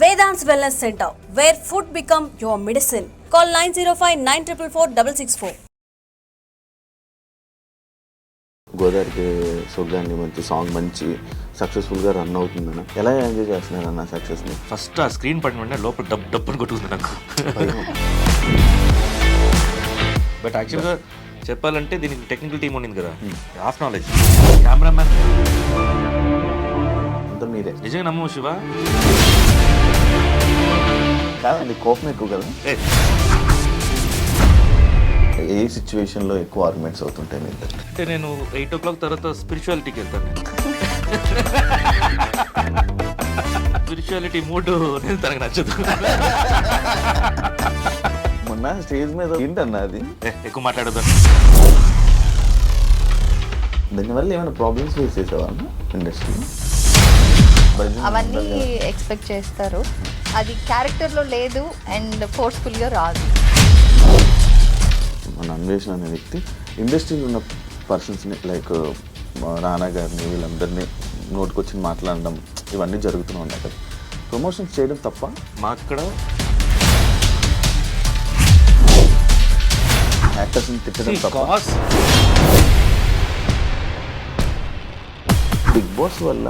Vedant's Wellness Center, where food become your medicine. Call 905-944-664. గోదావరికి సొగ్గాన్ని మంచి song మంచి సక్సెస్ఫుల్గా రన్ అవుతుందన్న ఎలా ఎంజాయ్ చేస్తున్నారన్న సక్సెస్ని? ఫస్ట్ ఆ స్క్రీన్ పడిన వెంటనే లోపల డబ్బుని కొట్టుకుంది నాకు. బట్ యాక్చువల్గా చెప్పాలంటే దీనికి టెక్నికల్ టీం ఉండింది కదా, హాఫ్ నాలెడ్జ్ కెమెరామ్యాన్ అంతా మీరే నిజంగా నమ్మవు శివ. కాదండి, కోపం ఎక్కువ కదా. ఏ సిచ్యువేషన్లో ఎక్కువ ఆర్గ్యుమెంట్స్ అవుతుంటాయి మీకు? అంటే నేను 8 o'clock తర్వాత స్పిరిచువాలిటీకి వెళ్తాను. నేను స్పిరిచువాలిటీ మూడ్ నేను తనకు నచ్చదు. మొన్న స్టేజ్ మీద ఏంటన్నా అది ఎక్కువ మాట్లాడదు. దానివల్ల ఏమైనా ప్రాబ్లమ్స్ ఫేస్ చేసావా ఇండస్ట్రీలో? అవన్నీ ఎక్స్పెక్ట్ చేస్తారు, అది క్యారెక్టర్లో లేదు అండ్ ఫోర్స్ఫుల్గా రాదు. మన అన్వేషణ అనే వ్యక్తి ఇండస్ట్రీలో ఉన్న పర్సన్స్ని లైక్ రానా గారిని వీళ్ళందరినీ నోటుకొచ్చి మాట్లాడడం ఇవన్నీ జరుగుతూనే ఉన్నాయి కదా. ప్రమోషన్స్ చేయడం తప్ప మా అక్కడ యాక్టర్స్ని తిట్టడం తప్ప. బిగ్ బాస్ వల్ల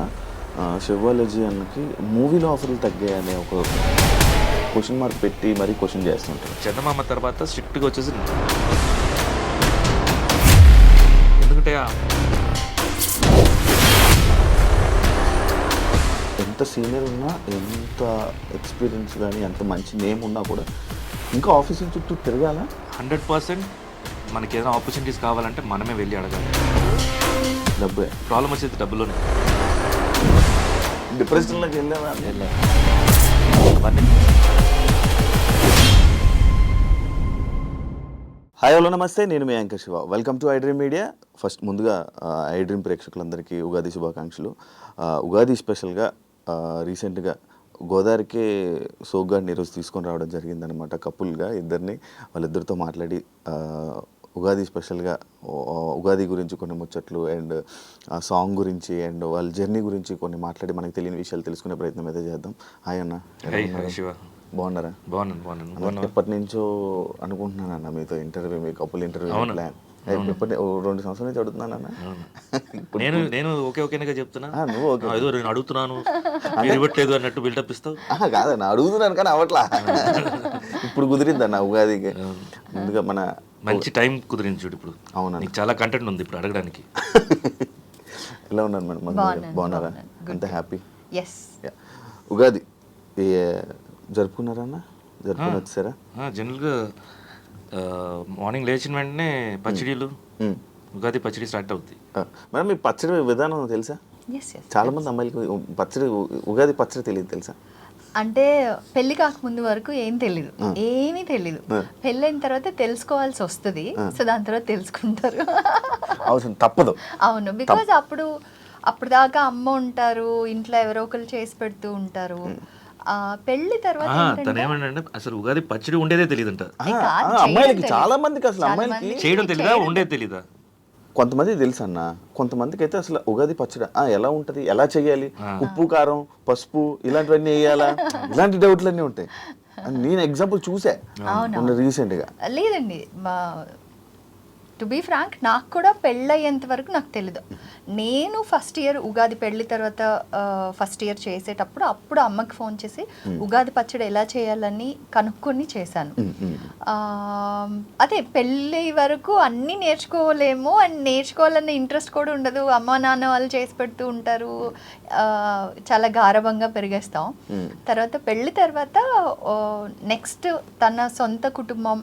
శివాలజీ అన్నకి మూవీలో ఆఫర్లు తగ్గాయనే ఒక క్వశ్చన్ మార్క్ పెట్టి మరీ క్వశ్చన్ చేస్తుంటారు. చందమామ తర్వాత స్ట్రిక్ట్గా వచ్చేసి ఎందుకంటే ఎంత సీనియర్ ఉన్నా, ఎంత ఎక్స్పీరియన్స్ కానీ, ఎంత మంచి నేమ్ ఉన్నా కూడా ఇంకా ఆఫీసుల చుట్టూ తిరగాల. 100% మనకి ఏదైనా ఆపర్చునిటీస్ కావాలంటే మనమే వెళ్ళి అడగాలి. డబ్బే ప్రాబ్లం వచ్చేది డబ్బులోనే. డిప్రెషన్లోకి వెళ్ళావా? అవన్నీ హాయ్ హలో నమస్తే, నేను మీ anchor Shiva. Welcome to iDream media. First ముందుగా ఐడ్రీమ్ ప్రేక్షకులందరికీ ఉగాది శుభాకాంక్షలు. ఉగాది స్పెషల్గా రీసెంట్గా గోదావరికి సోగ్గాడిని ఈరోజు తీసుకొని రావడం జరిగిందనమాట. కపుల్గా ఇద్దరిని, వాళ్ళిద్దరితో మాట్లాడి ఉగాది స్పెషల్గా ఉగాది గురించి కొన్ని ముచ్చట్లు అండ్ సాంగ్ గురించి అండ్ వాళ్ళ జర్నీ గురించి కొన్ని మాట్లాడి మనకి తెలియని విషయాలు తెలుసుకునే ప్రయత్నం అయితే చేద్దాం. హాయ్ అన్న, శివ. బాగున్నారా? బాగున్నాను. ఎప్పటి నుంచో అనుకుంటున్నాను అన్న మీతో ఇంటర్వ్యూ, మీ కపుల్ ఇంటర్వ్యూ ప్లాన్. ఎప్పటి 2 సంవత్సరాల నుంచి అడుగుతున్నానన్న. నేను ఓకేగా చెప్తున్నా. నువ్వు ఓకే, ఏదో నేను అడుగుతున్నాను మీరు ఇవ్వట్లేదు అన్నట్టు బిల్డప్ ఇస్తావు. కాదన్న, అడుగుతున్నాను కానీ అవట్లా. ఇప్పుడు కుదిరిందన్న ఉగాదికి. ముందుగా మన మంచి టైం కుదిరింది చూడు ఇప్పుడు. అవునా, నీకు చాలా కంటెంట్ ఉంది ఇప్పుడు అడగడానికి. ఎలా ఉన్నాను మేడం? బాగున్నారా? అంత హ్యాపీ? ఎస్. ఉగాది జరుపుకున్నారన్న? జరుపుకుని వచ్చారా? జనరల్గా మార్నింగ్ లేచిన వెంటనే పచ్చడిలు, ఉగాది పచ్చడి స్టార్ట్ అవుతుంది. మేడం, మీ పచ్చడి విధానం తెలుసా? చాలా మంది అమ్మాయిలకి ఉగాది పచ్చడి తెలియదు, తెలుసా? అంటే పెళ్లి కాకముందు వరకు ఏమీ తెలీదు. పెళ్ళైన తర్వాత తెలుసుకోవాల్సి వస్తుంది, సో దాని తర్వాత తెలుసుకుంటారు. అవసరం తప్పదు. అవును, బికాజ్ అప్పుడు దాకా అమ్మ ఉంటారు, ఇంట్లో ఎవరో ఒకరు చేసి పెడుతూ ఉంటారు. పెళ్లి తర్వాత తను ఏమంటే అసలు ఉగాది పచ్చడి ఉండేదే తెలియదంట. అమ్మాయిలకి, చాలా మందికి అసలు అమ్మాయిలకి చేయడం తెలీదా, ఉండేది తెలీదా? కొంతమంది తెలుసు అన్న, కొంతమందికి అయితే అసలు ఉగాది పచ్చడి ఎలా ఉంటది, ఎలా చేయాలి, ఉప్పు కారం పసుపు ఇలాంటివన్నీ వేయాలా, ఇలాంటి డౌట్లన్నీ ఉంటాయి. నేను ఎగ్జాంపుల్ చూసా రీసెంట్ గా. లేదండి, టు బీ ఫ్రాంక్, నాకు కూడా పెళ్ళయ్యేంత వరకు నాకు తెలీదు. నేను ఫస్ట్ ఇయర్ ఉగాది పెళ్ళి తర్వాత ఫస్ట్ ఇయర్ చేసేటప్పుడు అప్పుడు అమ్మకి ఫోన్ చేసి ఉగాది పచ్చడి ఎలా చేయాలని కనుక్కొని చేశాను. అదే పెళ్ళి వరకు అన్నీ నేర్చుకోలేము, అండ్ నేర్చుకోవాలన్న ఇంట్రెస్ట్ కూడా ఉండదు. అమ్మ నాన్న వాళ్ళు చేసి పెడుతూ ఉంటారు, చాలా గారభంగా పెరిగేస్తాం. తర్వాత పెళ్ళి తర్వాత నెక్స్ట్ తన సొంత కుటుంబం,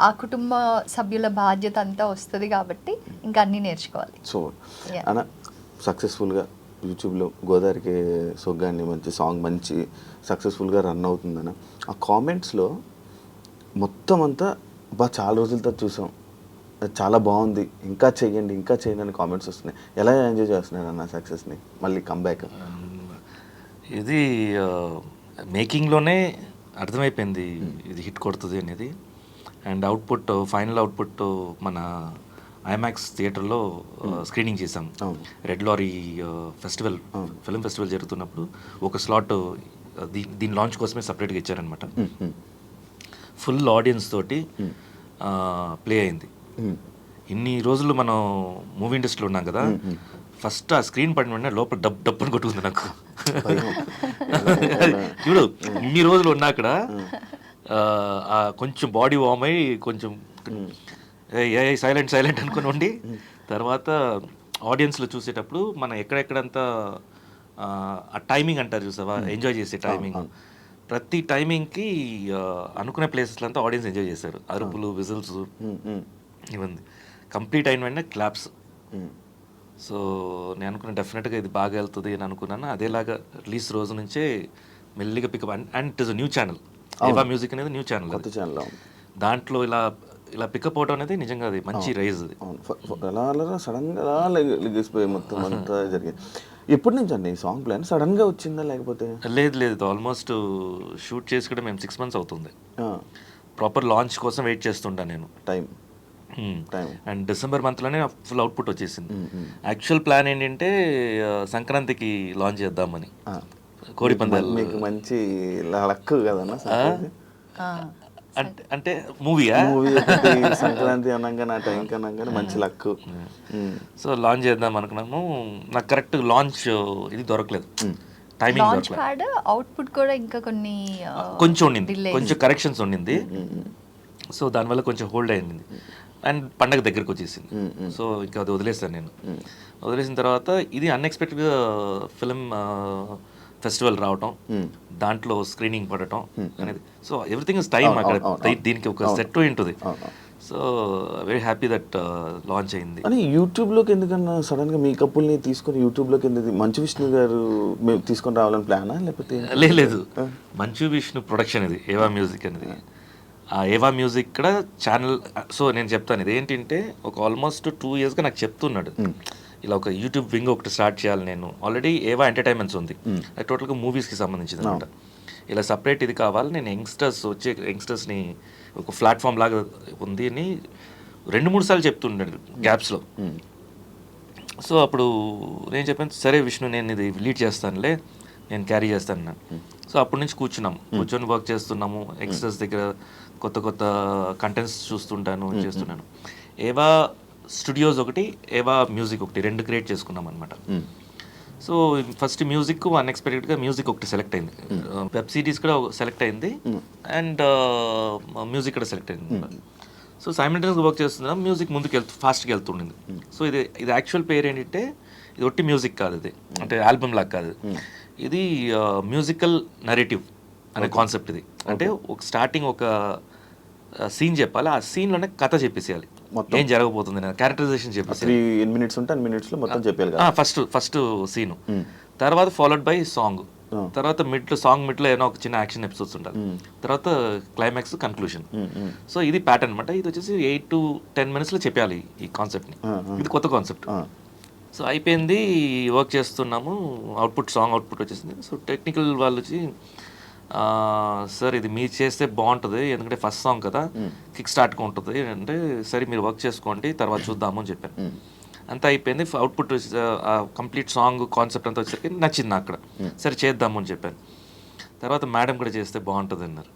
ఆ కుటుంబ సభ్యుల బాధ్యత అంతా వస్తుంది కాబట్టి ఇంకా అన్నీ నేర్చుకోవాలి. సో అన్న, సక్సెస్ఫుల్గా యూట్యూబ్లో గోదావరికి సొగ్గాన్ని మంచి సాంగ్ మంచి సక్సెస్ఫుల్గా రన్ అవుతుందన్న. ఆ కామెంట్స్లో మొత్తం అంతా చాలా రోజులతో చూసాం, చాలా బాగుంది, ఇంకా చెయ్యండి ఇంకా చేయండి అని కామెంట్స్ వస్తున్నాయి. ఎలా ఎంజాయ్ చేస్తున్నారు అన్న సక్సెస్ని, మళ్ళీ కంబ్యాక్? ఇది మేకింగ్లోనే అర్థమైపోయింది ఇది హిట్ కొడుతుంది అనేది. అండ్ అవుట్పుట్, ఫైనల్ అవుట్పుట్ మన ఐమాక్స్ థియేటర్లో స్క్రీనింగ్ చేసాం. Red lorry festival, film festival జరుగుతున్నప్పుడు ఒక స్లాట్ దీని లాంచ్ కోసమే సపరేట్గా ఇచ్చారనమాట. ఫుల్ ఆడియన్స్ తోటి ప్లే అయింది. ఇన్ని రోజులు మనం మూవీ ఇండస్ట్రీలో ఉన్నాం కదా, ఫస్ట్ ఆ స్క్రీన్ పడిన వెంటనే లోపల డబ్బుని కొట్టుకుంది నాకు. చూడు ఇన్ని రోజులు ఉన్నా అక్కడ కొంచెం బాడీ వార్మ్ అయ్యి కొంచెం సైలెంట్ అనుకుని ఉండి, తర్వాత ఆడియన్స్లో చూసేటప్పుడు మనం ఎక్కడెక్కడంతా ఆ టైమింగ్ అంటారు చూసావా, ఎంజాయ్ చేసే టైమింగ్, ప్రతి టైమింగ్కి అనుకునే ప్లేసెస్లో అంతా ఆడియన్స్ ఎంజాయ్ చేశారు. అరుపులు, విజిల్స్ ఇవన్నీ కంప్లీట్ అయిన వెంటనే క్లాప్స్. సో నేను అనుకున్నా డెఫినెట్గా ఇది బాగా వెళ్తుంది అని అనుకున్నాను. అదేలాగా రిలీజ్ రోజు నుంచే మెల్లిగా pickup. And it is new channel, Eva music అనేది న్యూ ఛానల్. దాంట్లో ఇలా పికప్ అవడం అనేది నిజంగా అది మంచి రైజ్. అది అలా సడన్గా లెగిసిపోయి మొత్తం అంతా జరిగింది. ఎప్పటి నుంచి అండి ఈ సాంగ్ ప్లాన్? సడన్గా వచ్చిందా లేకపోతే? లేదు ఆల్మోస్ట్ షూట్ చేసి కూడా మేము 6 months అవుతుంది. ప్రాపర్ లాంచ్ కోసం వెయిట్ చేస్తుంటా నేను. టైం అండ్ డిసెంబర్ మంత్లోనే ఫుల్ అవుట్పుట్ వచ్చేసింది. యాక్చువల్ ప్లాన్ ఏంటంటే సంక్రాంతికి లాంచ్ చేద్దామని. కోడి పందాలు మీకు మంచి లక్ కదన్నా అంటే మూవీయా? మూవీ సంక్రాంతి అనగా నా టైం కన్నా మంచి లక్. సో లాంచ్ చేద్దాం అనుకున్నాము. నాకు కరెక్ట్ లాంచ్ ఇది దొరకలేదు, టైమింగ్ దొరకలేదు. అవుట్పుట్ కూడా ఇంకా కొంచెం ఉండింది, కొంచెం కరెక్షన్స్ ఉండింది. సో దానివల్ల కొంచెం హోల్డ్ అయింది. అండ్ పండగ దగ్గరకు వచ్చేసింది. సో ఇంకా అది వదిలేసాను నేను. వదిలేసిన తర్వాత ఇది అన్ఎక్స్పెక్టెడ్గా ఫిలిం ఫెస్టివల్ రావటం, దాంట్లో స్క్రీనింగ్ పడటం అనేది. So everything is time. అక్కడ దీనికి ఒక సెట్ ఉంటుంది. So very happy that launch అయింది. అని యూట్యూబ్లోకి ఎందుకన్నా సడన్గా మీ కప్పుల్ని తీసుకొని యూట్యూబ్లోకి ఎందుకు? మంచు విష్ణు గారు మేము తీసుకొని రావాలని ప్లానా లేకపోతే? లేదు, మంచు విష్ణు ప్రొడక్షన్ ఇది, ఏవా మ్యూజిక్ అనేది. ఆ ఏవా మ్యూజిక్ కూడా ఛానల్. సో నేను చెప్తాను, ఇది ఏంటంటే ఒక ఆల్మోస్ట్ 2 yearsగా నాకు చెప్తున్నాడు ఇలా ఒక యూట్యూబ్ వింగ్ ఒకటి స్టార్ట్ చేయాలి. నేను ఆల్రెడీ ఏవా ఎంటర్టైన్మెంట్స్ ఉంది, అది టోటల్గా మూవీస్కి సంబంధించింది అనమాట. ఇలా సపరేట్ ఇది కావాలి, నేను యంగ్స్టర్స్ని ఒక ప్లాట్ఫామ్ లాగా ఉంది అని 2-3 సార్లు చెప్తుండాడు గ్యాప్స్లో. సో అప్పుడు నేను చెప్పాను, సరే విష్ణు నేను ఇది లీడ్ చేస్తానులే, నేను క్యారీ చేస్తాను. సో అప్పటి నుంచి కూర్చొని వర్క్ చేస్తున్నాము. యంగ్స్టర్స్ దగ్గర కొత్త కంటెంట్స్ చూస్తుంటాను, చేస్తున్నాను. ఏవా స్టూడియోస్ ఒకటి, ఏవా మ్యూజిక్ ఒకటి, 2 క్రియేట్ చేసుకున్నాం అనమాట. సో ఫస్ట్ మ్యూజిక్ అన్ఎక్స్పెక్టెడ్గా మ్యూజిక్ ఒకటి సెలెక్ట్ అయింది, వెబ్ సిరీస్ కూడా సెలెక్ట్ అయింది, అండ్ మ్యూజిక్ కూడా సెలెక్ట్ అయింది. సో సైమల్టేనియస్గా వర్క్ చేస్తున్నాం. మ్యూజిక్ ముందుకు ఫాస్ట్గా వెళ్తుండింది. సో ఇది యాక్చువల్ పేరు ఏంటంటే, ఇది ఒట్టి మ్యూజిక్ కాదు, ఇది అంటే ఆల్బమ్ లాగా కాదు, ఇది మ్యూజికల్ నరేటివ్ అనే కాన్సెప్ట్. ఇది అంటే ఒక స్టార్టింగ్ ఒక సీన్ చెప్పాలి, ఆ సీన్లోనే కథ చెప్పేసేయాలి, ఏం జరగబోతుంది, క్యారెక్టరైజేషన్ చెప్పేసి. 3 minutes ఉంటే 10 minutes మొత్తం చెప్పాలి. ఫస్ట్ సీను, తర్వాత ఫాలోడ్ బై సాంగ్, తర్వాత మిడ్లో ఏదో ఒక చిన్న యాక్షన్ ఎపిసోడ్స్ ఉంటాయి, తర్వాత క్లైమాక్స్, కన్క్లూషన్. సో ఇది ప్యాటర్న్ అనమాట. ఇది వచ్చేసి 8 to 10 minutes చెప్పాలి ఈ కాన్సెప్ట్ని. ఇది కొత్త కాన్సెప్ట్. సో అయిపోయింది, వర్క్ చేస్తున్నాము, సాంగ్ అవుట్పుట్ వచ్చేసింది. సో టెక్నికల్ వాళ్ళు వచ్చి, సార్ ఇది మీరు చేస్తే బాగుంటుంది, ఎందుకంటే ఫస్ట్ సాంగ్ కదా, కిక్ స్టార్ట్గా ఉంటుంది అంటే, సరే మీరు వర్క్ చేసుకోండి, తర్వాత చూద్దాము అని చెప్పాను. అంతా అయిపోయింది. అవుట్పుట్ కంప్లీట్ సాంగ్ కాన్సెప్ట్ అంతా వచ్చేసరికి నచ్చింది అక్కడ. సరే చేద్దాము అని చెప్పాను. తర్వాత మేడం కూడా చేస్తే బాగుంటుంది అన్నారు.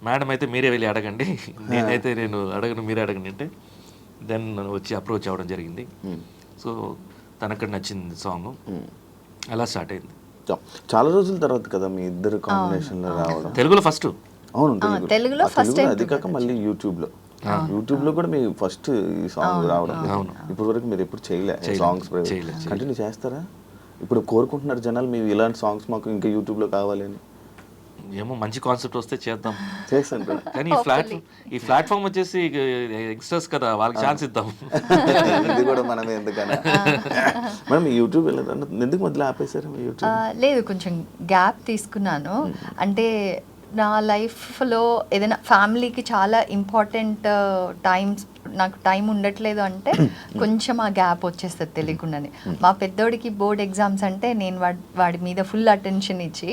మేడం అయితే మీరే వెళ్ళి అడగండి, నేను అడగను, మీరే అడగండి అంటే దెన్ వచ్చి అప్రోచ్ అవ్వడం జరిగింది. సో తనక్కడ నచ్చింది సాంగ్, అలా స్టార్ట్ అయింది. చాలా రోజుల తర్వాత కదా మీ ఇద్దరు కాంబినేషన్లో రావడం. తెలుగులో ఫస్ట్. అవును, తెలుగులో ఫస్ట్. అది కాక మళ్ళీ యూట్యూబ్లో కూడా మీ ఫస్ట్ ఈ సాంగ్ రావడం. ఇప్పటి వరకు మీరు ఎప్పుడు చేయలే సాంగ్స్, కంటిన్యూ చేస్తారా? ఇప్పుడు కోరుకుంటున్నారు జనాలు, మీరు ఇలాంటి సాంగ్స్ మాకు ఇంకా యూట్యూబ్లో కావాలి అని. ఏమో మంచి కాన్సెప్ట్ వస్తే చేద్దాం, చేస్తాను. కానీ ఈ ప్లాట్ఫామ్ వచ్చేసి యంగ్స్టర్స్ కదా, వాళ్ళకి ఛాన్స్ ఇద్దాం. ఇది కూడా మనమే ఎందుకన్నా. మేడం యూట్యూబ్ ఎందుకు మధ్యలో ఆపేశారు? లేదు, కొంచెం గ్యాప్ తీసుకున్నాను. అంటే నా లైఫ్లో ఏదైనా ఫ్యామిలీకి చాలా ఇంపార్టెంట్ నాకు టైం ఉండట్లేదు అంటే కొంచెం ఆ గ్యాప్ వచ్చేస్తుంది తెలియకుండానే. మా పెద్దోడికి బోర్డ్ ఎగ్జామ్స్ అంటే నేను వాడి మీద ఫుల్ అటెన్షన్ ఇచ్చి,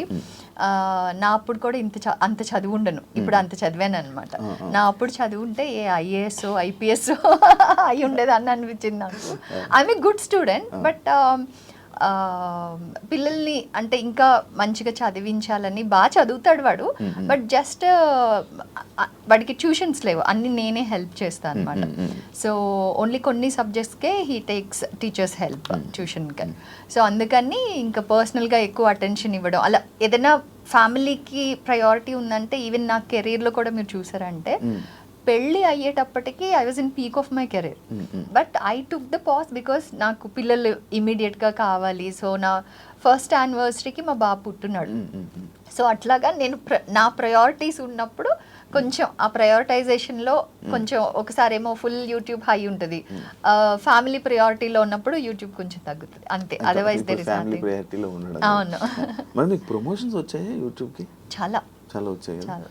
నా అప్పుడు కూడా అంత చదువు ఉండను, ఇప్పుడు అంత చదివాను అనమాట. నా అప్పుడు చదువు ఉంటే ఏ IAS IPS అయి ఉండేది అని అనిపించింది నాకు. I'm a good student, but పిల్లల్ని అంటే ఇంకా మంచిగా చదివించాలని, బాగా చదువుతాడు వాడు, బట్ జస్ట్ వాడికి ట్యూషన్స్ లేవు, అన్ని నేనే హెల్ప్ చేస్తాను అనమాట. సో ఓన్లీ కొన్ని సబ్జెక్ట్స్కే హీ టేక్స్ టీచర్స్ హెల్ప్ ట్యూషన్కి. సో అందుకని ఇంకా పర్సనల్గా ఎక్కువ అటెన్షన్ ఇవ్వడం, అలా ఏదైనా ఫ్యామిలీకి ప్రయారిటీ ఉందంటే, ఈవెన్ నా కెరీర్లో కూడా మీరు చూసారంటే పెళ్ళి అయ్యేటప్పటికి I was in peak of my career, but I took the pass because నాకు పిల్లలు ఇమీడియట్గా కావాలి. సో నా ఫస్ట్ యానివర్సరీకి మా బాబు పుట్టున్నాడు. సో అట్లాగా నేను నా ప్రయారిటీస్ ఉన్నప్పుడు కొంచెం ఆ ప్రయారిటైజేషన్లో కొంచెం ఒకసారి ఏమో ఫుల్ యూట్యూబ్ హై ఉంటుంది, ఫ్యామిలీ ప్రయారిటీలో ఉన్నప్పుడు యూట్యూబ్ కొంచెం తగ్గుతుంది అంతే. Otherwise there is nothing. అవును. మరి మీకు ప్రమోషన్స్ వచ్చాయి యూట్యూబ్కి? చాలా చాలా వచ్చాయి. చాలా.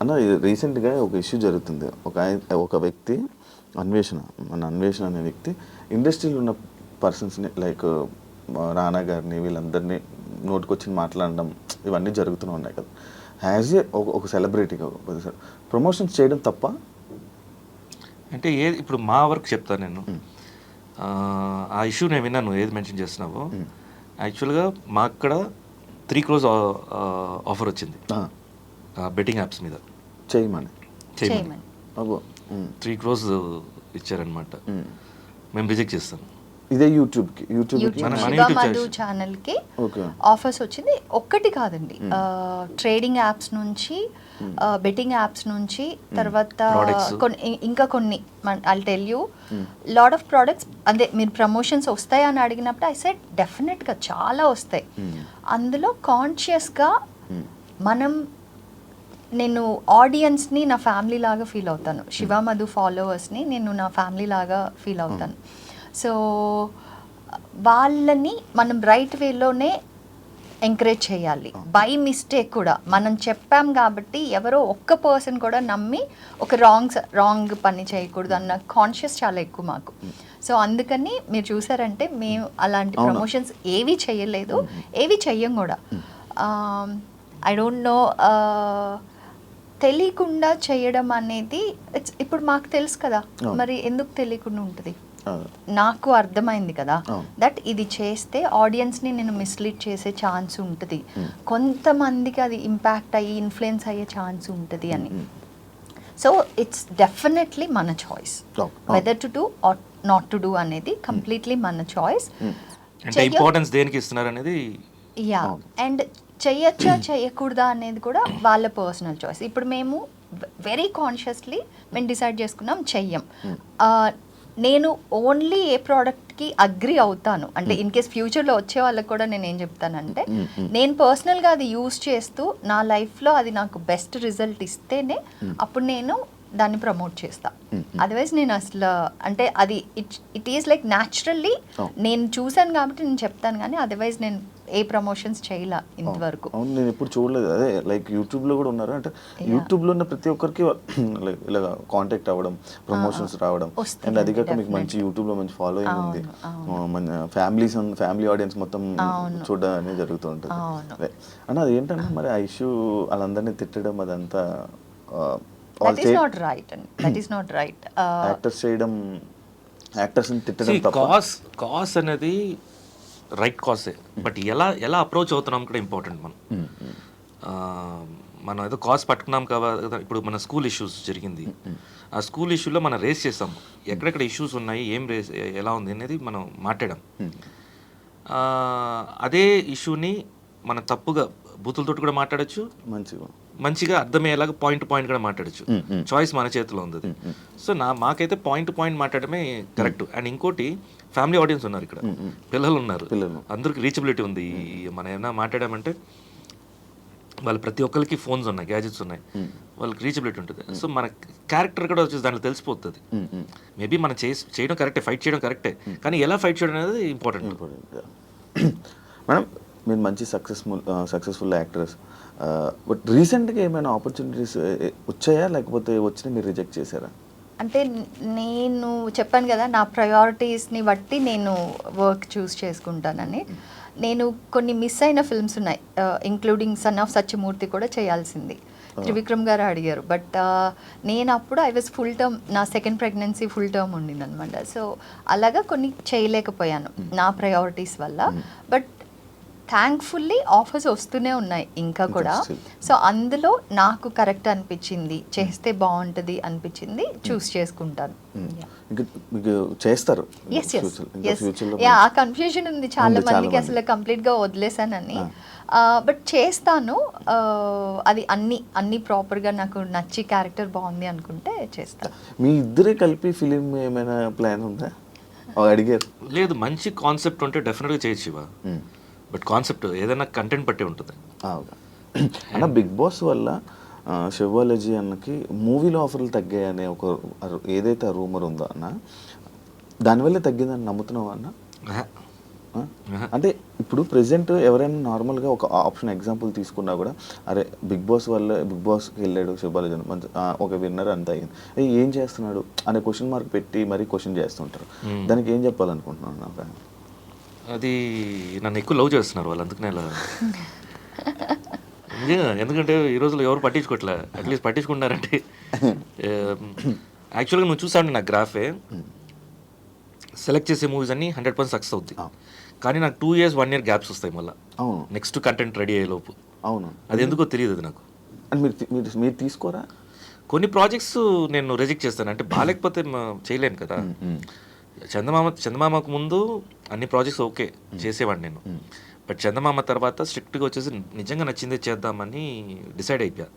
అన్న రీసెంట్గా ఒక ఇష్యూ జరుగుతుంది. ఒక వ్యక్తి మన అన్వేషణ అనే వ్యక్తి ఇండస్ట్రీలో ఉన్న పర్సన్స్ని లైక్ రానా గారిని వీళ్ళందరినీ నోటుకొచ్చి మాట్లాడడం ఇవన్నీ జరుగుతూనే ఉన్నాయి కదా. యాజ్ ఏ ఒక సెలబ్రిటీగా ప్రమోషన్స్ చేయడం తప్ప అంటే ఇప్పుడు మా వర్క్ చెప్తాను నేను. ఆ ఇష్యూ నేను విన్నాను ఏది మెన్షన్ చేస్తున్నావో. యాక్చువల్గా మా అక్కడ 3 crores ఆఫర్ వచ్చింది బెట్టింగ్ యాప్స్ మీద చేయమని. 3 crores ఇచ్చారనమాట. మేము రిజెక్ట్ చేస్తాం. ఇదే యూట్యూబ్కి శివ మధు ఛానల్కి ఆఫర్స్ వచ్చింది. ఒక్కటి కాదండి, ట్రేడింగ్ యాప్స్ నుంచి, బెట్టింగ్ యాప్స్ నుంచి, తర్వాత ఇంకా కొన్ని I'll tell you lot of products. అదే మీరు ప్రమోషన్స్ వస్తాయా అని అడిగినప్పుడు ఐ సెడ్ డెఫినెట్గా చాలా వస్తాయి. అందులో కాన్షియస్గా నేను ఆడియన్స్ని నా ఫ్యామిలీ లాగా ఫీల్ అవుతాను, శివ మధు ఫాలోవర్స్ని నేను నా ఫ్యామిలీ లాగా ఫీల్ అవుతాను. సో వాళ్ళని మనం రైట్ వేలోనే ఎంకరేజ్ చేయాలి. బై మిస్టేక్ కూడా మనం చెప్పాం కాబట్టి ఎవరో ఒక్క పర్సన్ కూడా నమ్మి ఒక రాంగ్ పని చేయకూడదు అన్న కాన్షియస్ చాలా ఎక్కువ మాకు. సో అందుకని మీరు చూసారంటే మేము అలాంటి ప్రమోషన్స్ ఏవి చేయలేదు, ఏవి చెయ్యం కూడా. ఐ డోంట్ నో, తెలియకుండా చేయడం అనేది ఇప్పుడు మాకు తెలుసు కదా, మరి ఎందుకు తెలియకుండా ఉంటుంది? నాకు అర్థమైంది కదా దట్ ఇది చేస్తే ఆడియన్స్ని నేను మిస్లీడ్ చేసే ఛాన్స్ ఉంటుంది, కొంతమందికి అది ఇంపాక్ట్ అయ్యి ఇన్ఫ్లుయెన్స్ అయ్యే ఛాన్స్ ఉంటుంది అని. సో ఇట్స్ డెఫినెట్లీ మన choice whether to do or not to do అనేది కంప్లీట్లీ మన చాయిస్. అంటే ఇంపార్టెన్స్ దేనికి ఇస్తున్నారు అనేది. యా, అండ్ చెయ్యొచ్చా చేయకూడదా అనేది కూడా వాళ్ళ పర్సనల్ చాయిస్. ఇప్పుడు మేము వెరీ కాన్షియస్లీ మేము డిసైడ్ చేసుకున్నాం చెయ్యం. నేను ఓన్లీ ఏ ప్రోడక్ట్కి అగ్రి అవుతాను అంటే ఇన్ కేస్ ఫ్యూచర్లో వచ్చే వాళ్ళకి కూడా నేను ఏం చెప్తానంటే, నేను పర్సనల్గా అది యూజ్ చేస్తూ నా లైఫ్లో అది నాకు బెస్ట్ రిజల్ట్ ఇస్తేనే అప్పుడు నేను దాన్ని ప్రమోట్ చేస్తా. అదర్వైజ్ నేను అసలు అంటే అది ఇట్ ఈస్ లైక్ న్యాచురల్లీ నేను చూసాను కాబట్టి నేను చెప్తాను, కానీ అదర్వైజ్ నేను ఏ ప్రమోషన్స్ చేయలే ఇంతవరకు. అవును, నేను ఎప్పుడు చూడలేదు. అదే లైక్ యూట్యూబ్లో కూడా ఉన్నారు అంటే యూట్యూబ్లో ఉన్న ప్రతి ఒక్కరికి ఇలా కాంటాక్ట్ అవ్వడం, ప్రమోషన్స్ రావడం, అండ్ అది కాక మీకు మంచి యూట్యూబ్లో మంచి ఫాలోయింగ్ ఉంది, ఫ్యామిలీ ఆడియన్స్ మొత్తం చూడడం అనేది జరుగుతూ ఉంటుంది. అన్న అది ఏంటంటే మరి ఆ ఇష్యూ వాళ్ళందరినీ తిట్టడం అదంతా that is not right and that is not right. Actors ని తిట్టడం తప్ప. కాస్ అనేది రైట్ కాసే, బట్ ఎలా అప్రోచ్ అవుతున్నాం కూడా ఇంపార్టెంట్. మనం ఏదో కాస్ పట్టుకున్నాం కదా. ఇప్పుడు మన స్కూల్ ఇష్యూస్ జరిగింది, ఆ స్కూల్ ఇష్యూలో మనం రేస్ చేస్తాం, ఎక్కడెక్కడ ఇష్యూస్ ఉన్నాయి, ఏం రేస్ ఎలా ఉంది అనేది మనం మాట్లాడాం. అదే ఇష్యూని మనం తప్పుగా బూతులతోటి కూడా మాట్లాడచ్చు, మంచిగా అర్థమయ్యేలాగా పాయింట్ కూడా మాట్లాడచ్చు. చాయిస్ మన చేతిలో ఉంది. సో మాకైతే పాయింట్ మాట్లాడమే కరెక్ట్. అండ్ ఇంకోటి ఫ్యామిలీ ఆడియన్స్ ఉన్నారు ఇక్కడ, పిల్లలు ఉన్నారు, అందరికి రీచబిలిటీ ఉంది. మనం ఏమైనా మాట్లాడామంటే వాళ్ళు ప్రతి ఒక్కరికి ఫోన్స్ ఉన్నాయి, గ్యాజెట్స్ ఉన్నాయి, వాళ్ళకి రీచబిలిటీ ఉంటుంది. సో మన క్యారెక్టర్ కూడా వచ్చేసి దాంట్లో తెలిసిపోతుంది. మేబీ మనం చేయడం కరెక్టే, ఫైట్ చేయడం కరెక్టే, కానీ ఎలా ఫైట్ చేయడం అనేది ఇంపార్టెంట్. మేడం మీరు మంచి సక్సెస్ఫుల్ యాక్టర్స్, బట్ రీసెంట్గా ఏమైనా ఆపర్చునిటీస్ వచ్చాయా, లేకపోతే వచ్చినా మీరు రిజెక్ట్ చేశారా? అంటే నేను చెప్పాను కదా, నా ప్రయారిటీస్ని బట్టి నేను వర్క్ చూస్ చేసుకుంటానని. నేను కొన్ని మిస్ అయిన ఫిల్మ్స్ ఉన్నాయి, ఇంక్లూడింగ్ సన్ ఆఫ్ సత్యమూర్తి కూడా చేయాల్సింది. త్రివిక్రమ్ గారు అడిగారు, బట్ నేను అప్పుడు ఐ వాజ్ ఫుల్ టర్మ్, నా సెకండ్ ప్రెగ్నెన్సీ ఫుల్ టర్మ్ ఉండింది అనమాట. సో అలాగా కొన్ని చేయలేకపోయాను నా ప్రయారిటీస్ వల్ల. బట్ థ్యాంక్ఫుల్లీ ఆఫర్స్ వస్తూనే ఉన్నాయి ఇంకా కూడా. సో అందులో నాకు కరెక్ట్ అనిపించింది, చేస్తే బాగుంటుంది అనిపించింది, చూస్ చేసుకుంటాను. చేస్తారు. ఆ కన్ఫ్యూజన్ ఉంది చాలా మందికి, అసలు కంప్లీట్గా వదిలేసానని. బట్ చేస్తాను, అది అన్ని ప్రాపర్గా నాకు నచ్చి క్యారెక్టర్ బాగుంది అనుకుంటే చేస్తాను. మీ ఇద్దరే కలిపి ఫిలిం ఏమైనా ప్లాన్ ఉందా? అడిగారు. లేదు, మంచి కాన్సెప్ట్ ఉంటే డెఫినెట్గా చేయొచ్చు. బట్ కాన్సెప్ట్ ఏదైనా కంటెంట్ బట్టి ఉంటుంది అన్న. బిగ్ బాస్ వల్ల శివాలజీ అన్నకి మూవీలో ఆఫర్లు తగ్గాయనే ఒక ఏదైతే ఆ రూమర్ ఉందో అన్న, దానివల్ల తగ్గిందని నమ్ముతున్నావా అన్న? అంటే ఇప్పుడు ప్రెసెంట్ ఎవరైనా నార్మల్గా ఒక ఆప్షన్ ఎగ్జాంపుల్ తీసుకున్నా కూడా, అరే బిగ్ బాస్కి వెళ్ళాడు శివాలజీ మంచి ఒక విన్నర్ అంతా అయ్యింది, ఏం చేస్తున్నాడు అనే క్వశ్చన్ మార్క్ పెట్టి మరీ క్వశ్చన్ చేస్తుంటారు. దానికి ఏం చెప్పాలనుకుంటున్నాను నాకు? అది నన్ను ఎక్కువ లవ్ చేస్తున్నారు వాళ్ళు, అందుకనే ఇలా. ఎందుకంటే ఈ రోజుల్లో ఎవరు పట్టించుకోవట్లే, అట్లీస్ట్ పట్టించుకుంటున్నారంటే. యాక్చువల్గా నువ్వు చూసావు నా గ్రాఫే, సెలెక్ట్ చేసే మూవీస్ అన్ని 100% సక్సెస్ అవుతాయి. కానీ నాకు 2 years 1 year గ్యాప్స్ వస్తాయి మళ్ళీ నెక్స్ట్ కంటెంట్ రెడీ అయ్యే లోపు. అవును, అది ఎందుకో తెలియదు అది నాకు. మీరు తీసుకోరా? కొన్ని ప్రాజెక్ట్స్ నేను రిజెక్ట్ చేస్తాను, అంటే బాగాలేకపోతే చేయలేను కదా. చందమామకు ముందు అన్ని ప్రాజెక్ట్స్ ఓకే చేసేవాడిని నేను. బట్ చందమామ తర్వాత స్ట్రిక్ట్గా వచ్చేసి నిజంగా నచ్చిందే చేద్దామని డిసైడ్ అయిపోయా.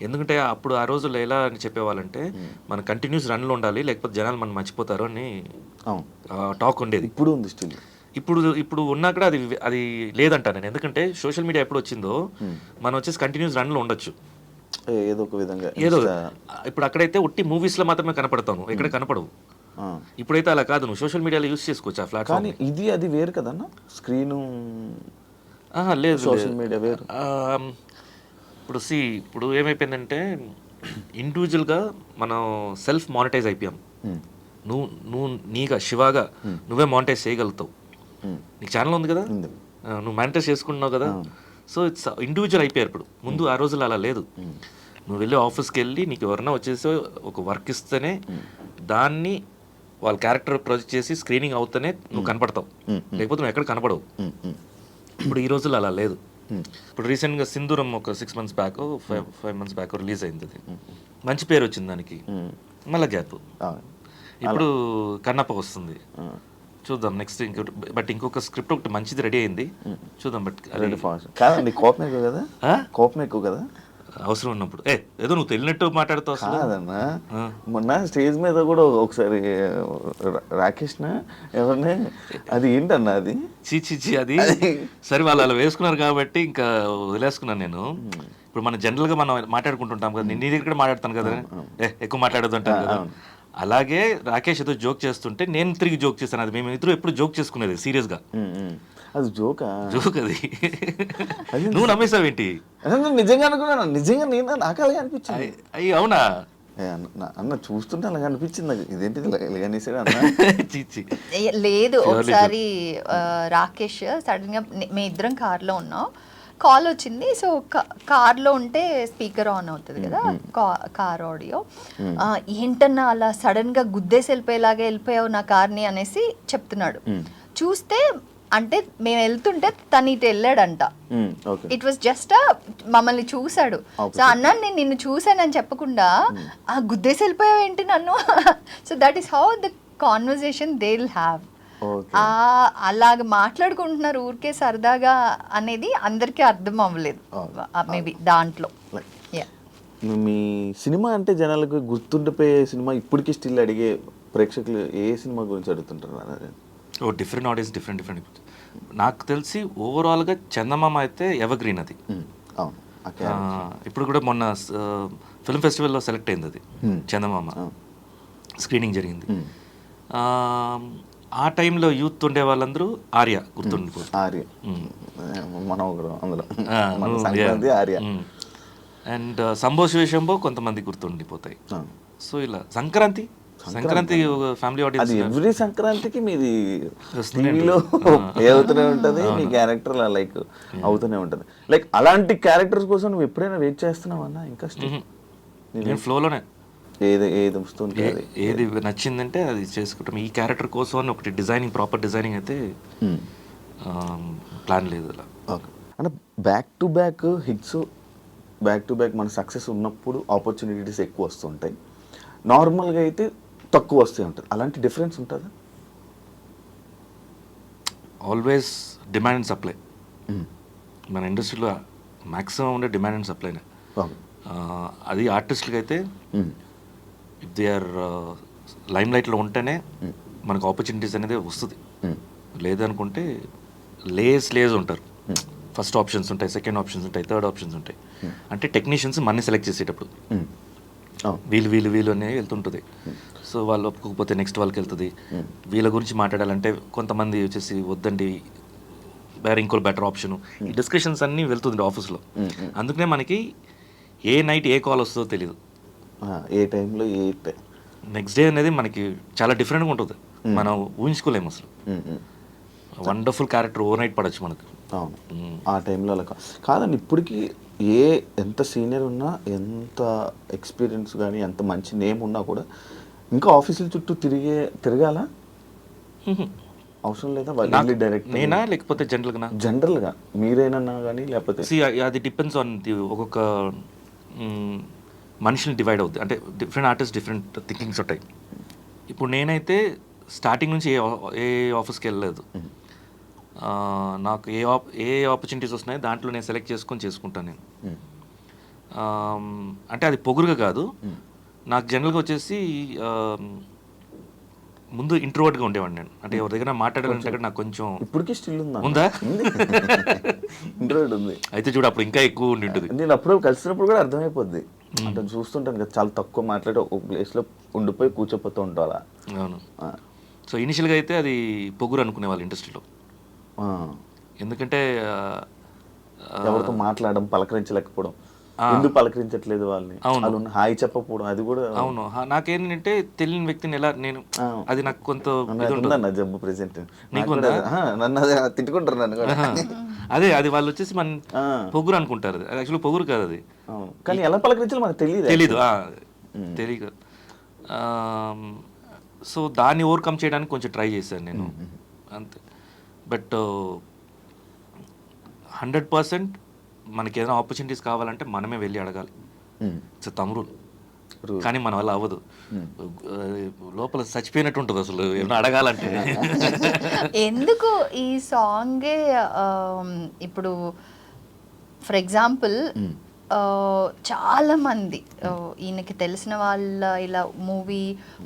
ఎందుకంటే అప్పుడు ఆ రోజుల్లో ఎలా అని చెప్పేవాళ్ళంటే, మన కంటిన్యూస్ రన్లో ఉండాలి, లేకపోతే జనాలు మనం మర్చిపోతారు అని టాక్ ఉండేది. ఇప్పుడు ఉంది స్టిల్. ఇప్పుడు ఉన్నా కూడా అది లేదంటా నేను. ఎందుకంటే సోషల్ మీడియా ఎప్పుడు వచ్చిందో మనం వచ్చేసి కంటిన్యూస్ రన్లో ఉండొచ్చు ఏదో ఒక విధంగా. ఇప్పుడు అక్కడైతే ఒట్టి మూవీస్లో మాత్రమే కనపడతాను, ఎక్కడ కనపడవు. ఇప్పుడైతే అలా కాదు, నువ్వు సోషల్ మీడియాలో యూస్ చేసుకోవచ్చు ఆ ప్లాట్ఫామ్. ఇది అది వేరు కదన్నా, స్క్రీను లేదు, సోషల్ మీడియా వేరు. ఇప్పుడు ఏమైపోయిందంటే, ఇండివిజువల్గా మనం సెల్ఫ్ మానిటైజ్ అయిపోయాం. నువ్వు నీగా శివాగా నువ్వే మానిటైజ్ చేయగలుగుతావు. నీకు ఛానల్ ఉంది కదా, నువ్వు మానిటైజ్ చేసుకుంటున్నావు కదా. సో ఇట్స్ ఇండివిజువల్ అయిపోయారు ఇప్పుడు. ముందు ఆ రోజుల్లో అలా లేదు. నువ్వు వెళ్ళి ఆఫీస్కి వెళ్ళి నీకు ఎవరన్నా వచ్చేసి ఒక వర్క్ ఇస్తేనే దాన్ని వాళ్ళ క్యారెక్టర్ ప్రొజెక్ట్ చేసి స్క్రీనింగ్ అవుతూనే నువ్వు కనపడతావు, లేకపోతే నువ్వు ఎక్కడ కనపడవు. ఇప్పుడు ఈ రోజుల్లో అలా లేదు. ఇప్పుడు రీసెంట్గా సింధూరం ఒక 6 months back 5 months back release అయింది. అది మంచి పేరు వచ్చింది దానికి, మళ్ళీ గ్యాప్. ఇప్పుడు కన్నప్ప వస్తుంది, చూద్దాం నెక్స్ట్. ఇంకొక స్క్రిప్ట్ ఒకటి మంచిది రెడీ అయింది, చూద్దాం. బట్ కోపం ఎక్కువ కదా, కోపం ఎక్కువ కదా అవసరం ఉన్నప్పుడు. ఏదో నువ్వు తెలియనట్టు మాట్లాడుతావు అసలు. కాదన్నా, మొన్న స్టేజ్ మీద కూడా ఒకసారి రాకేష్ ఎవరిని, అది ఏంటన్నా అది చీచి అది సరే వాళ్ళు అలా వేసుకున్నారు కాబట్టి ఇంకా వదిలేసుకున్నాను నేను. ఇప్పుడు మనం జనరల్గా మనం మాట్లాడుకుంటుంటాం కదా, నీ దగ్గర మాట్లాడతాను కదా, ఎక్కువ మాట్లాడదు అంటాను కదా. అలాగే రాకేష్ ఏదో జోక్ చేస్తుంటే నేను తిరిగి జోక్ చేస్తాను. అది మేము ఇద్దరు ఎప్పుడు జోక్ చేసుకునేది సీరియస్గా. అది జోక్ అది నువ్వు నమ్మేసావేంటి? నిజంగా అనుకున్నాను, నిజంగా నేను నాకు అలాగే అనిపించింది. అయ్యి అవునా అన్న, చూస్తుంటే అలాగే అనిపించింది నాకు. ఇదేంటి ఇలాగనేసాడు అన్న. లేదు, ఒకసారి రాకేష్ సడన్గా మేము ఇద్దరం కార్లో ఉన్నాం, కాల్ వచ్చింది. సో కార్లో ఉంటే స్పీకర్ ఆన్ అవుతుంది కదా, కార్ ఆడియో. ఏంటన్నా అలా సడన్గా గుద్దేసి వెళ్ళిపోయావు నా కార్ని అనేసి చెప్తున్నాడు. చూస్తే అంటే మేము వెళ్తుంటే తను ఇటు వెళ్ళాడంట. ఇట్ వాస్ జస్ట్ మమ్మల్ని చూశాడు. సో అన్నా నేను నిన్ను చూశానని చెప్పకుండా గుద్దేసి వెళ్ళిపోయావు ఏంటి నన్ను. So that is how the conversation they will have. అలాగ మాట్లాడుకుంటున్నారు ఊరికే సరదాగా అనేది అందరికీ అర్థం అవ్వలేదు మేబీ దాంట్లో. మీ సినిమా అంటే జనాలకు గుర్తుండిపోయే సినిమా ఇప్పటికీ స్టిల్ అడిగే ప్రేక్షకులు ఏ సినిమా గురించి అడుగుతుంటారు? Different audience, different. నాకు తెలిసి ఓవరాల్గా చందమామ అయితే ఎవర్ గ్రీన్. అది ఇప్పుడు కూడా మొన్న ఫిల్మ్ ఫెస్టివల్లో సెలెక్ట్ అయింది అది చందమామ, స్క్రీనింగ్ జరిగింది. ఆ టైంలో యూత్ ఉండే వాళ్ళందరూ ఆర్య గుర్తుండిపోతుంది. అండ్ సంభో శివశంభో కొంతమంది గుర్తుండిపోతాయి. సో ఇలా సంక్రాంతి ఫ్యామిలీ అది ఆడియన్స్ ఎవ్రీ సంక్రాంతికి మీది వస్తూనే టీవీలో ప్లే అవుతూనే ఉంటది, మీ క్యారెక్టర్ లైక్ అవుతూనే ఉంటది. లైక్ అలాంటి క్యారెక్టర్స్ కోసం నువ్వు ఎప్పుడైనా వెయిట్ చేస్తున్నావు అన్న? ఇంకా నేను ఫ్లోలోనే ఏది వస్తుంది ఏది నచ్చిందంటే అది చేసుకుంటాం. ఈ క్యారెక్టర్ కోసం అని ఒకటి డిజైనింగ్, ప్రాపర్ డిజైనింగ్ అయితే ప్లాన్ లేదు అలా. ఓకే అంటే back to back hits, back to back మన సక్సెస్ ఉన్నప్పుడు ఆపర్చునిటీస్ ఎక్కువ వస్తుంటాయి, నార్మల్గా అయితే తక్కువ వస్తూ ఉంటుంది. అలాంటి డిఫరెన్స్ ఉంటుందా? Always demand and supply. మన ఇండస్ట్రీలో మ్యాక్సిమం ఉండే డిమాండ్ అండ్ సప్లైనే. అది ఆర్టిస్టులకి అయితే ఇఫ్ దే ఆర్ లైమ్ లైట్లో ఉంటేనే మనకు ఆపర్చునిటీస్ అనేది వస్తుంది. లేదనుకుంటే లేస్ ఉంటారు. ఫస్ట్ ఆప్షన్స్ ఉంటాయి, సెకండ్ ఆప్షన్స్ ఉంటాయి, థర్డ్ ఆప్షన్స్ ఉంటాయి. అంటే టెక్నీషియన్స్ మన్ని సెలెక్ట్ చేసేటప్పుడు వీళ్ళు అనేవి వెళ్తుంటుంది. సో వాళ్ళు ఒప్పుకోకపోతే నెక్స్ట్ వాళ్ళకి వెళ్తుంది. వీళ్ళ గురించి మాట్లాడాలంటే కొంతమంది వచ్చేసి వద్దండి వేరే ఇంకో బెటర్ ఆప్షన్, ఈ డిస్కషన్స్ అన్నీ వెళ్తుంది ఆఫీస్లో. అందుకనే మనకి ఏ నైట్ ఏ కాల్ వస్తుందో తెలియదు, ఏ టైంలో ఏ నెక్స్ట్ డే అనేది మనకి చాలా డిఫరెంట్గా ఉంటుంది. మనం ఊహించుకోలేము అసలు. వండర్ఫుల్ క్యారెక్టర్ ఓవర్ నైట్ పడవచ్చు మనకు. అవును, ఆ టైంలో అలా కాదండి. ఇప్పటికీ ఎంత సీనియర్ ఉన్నా, ఎంత ఎక్స్పీరియన్స్ కానీ, ఎంత మంచి నేమ్ ఉన్నా కూడా ఇంకా ఆఫీసుల చుట్టూ తిరగాల అవసరం లేదా? డైరెక్ట్ నేనా లేకపోతే జనరల్గా మీరేనన్నా కానీ లేకపోతే అది డిపెండ్స్ ఆన్ ది ఒక్కొక్క మనిషిని డివైడ్ అవుద్ది. అంటే డిఫరెంట్ ఆర్టిస్ట్ డిఫరెంట్ థింకింగ్స్ ఉంటాయి. ఇప్పుడు నేనైతే స్టార్టింగ్ నుంచి ఏ ఆఫీస్కి వెళ్ళలేదు. నాకు ఏ ఆపర్చునిటీస్ వస్తున్నాయో దాంట్లో నేను సెలెక్ట్ చేసుకుంటాను నేను. అంటే అది పొగురుగా కాదు. నాకు జనరల్గా వచ్చేసి ముందు ఇంట్రోవర్ట్గా ఉండేవాడిని నేను. అంటే ఎవరి దగ్గర మాట్లాడాలంటే నాకు కొంచెం ఇప్పటికీ స్టిల్ ఉందా ఇంట్రోవర్ట్ ఉంది. అయితే చూడు అప్పుడు ఇంకా ఎక్కువ ఉండి ఉంటుంది. నేను అప్పుడు కలిసినప్పుడు కూడా అర్థమైపోద్ది. అంటే చూస్తుంటాను కదా, చాలా తక్కువ మాట్లాడి ఒక ప్లేస్లో ఉండిపోయి కూర్చోపోతూ ఉంటారా. అవును. సో ఇనిషియల్గా అయితే అది పొగురు అనుకునే వాళ్ళు ఇండస్ట్రీలో. ఎందుకంటే ఎవరితో మాట్లాడడం, పలకరించలేకపోవడం, ఎందుకు పలకరించట్లేదు వాళ్ళని, అవును హాయ్ చెప్పకపోవడం, అది కూడా. అవును, నాకేంటంటే తెలియని వ్యక్తిని ఎలా నేను, అది నాకు కొంత జబ్బు ప్రెసెంట్ నన్ను తిట్టుకుంటారు నన్ను కూడా. అదే అది వాళ్ళు వచ్చేసి మన పొగురు అనుకుంటారు. అది యాక్చువల్లీ పొగురు కాదు అది. కానీ ఎలా పలకరించాలో మనకు తెలీదు. తెలియదు. సో దాన్ని ఓవర్కమ్ చేయడానికి కొంచెం ట్రై చేశాను నేను అంతే. బట్ 100% మనకి ఏదైనా ఆపర్చునిటీస్ కావాలంటే మనమే వెళ్ళి అడగాలి. ఇట్స్ తమ్ముడు. కానీ మన వల్ల అవ్వదు. లోపల చచ్చిపోయినట్టు ఉంటుంది అసలు ఏమైనా అడగాలంటే. ఎందుకు ఈ సాంగే ఇప్పుడు ఫర్ ఎగ్జాంపుల్ చాలా మంది ఈయనకి తెలిసిన వాళ్ళ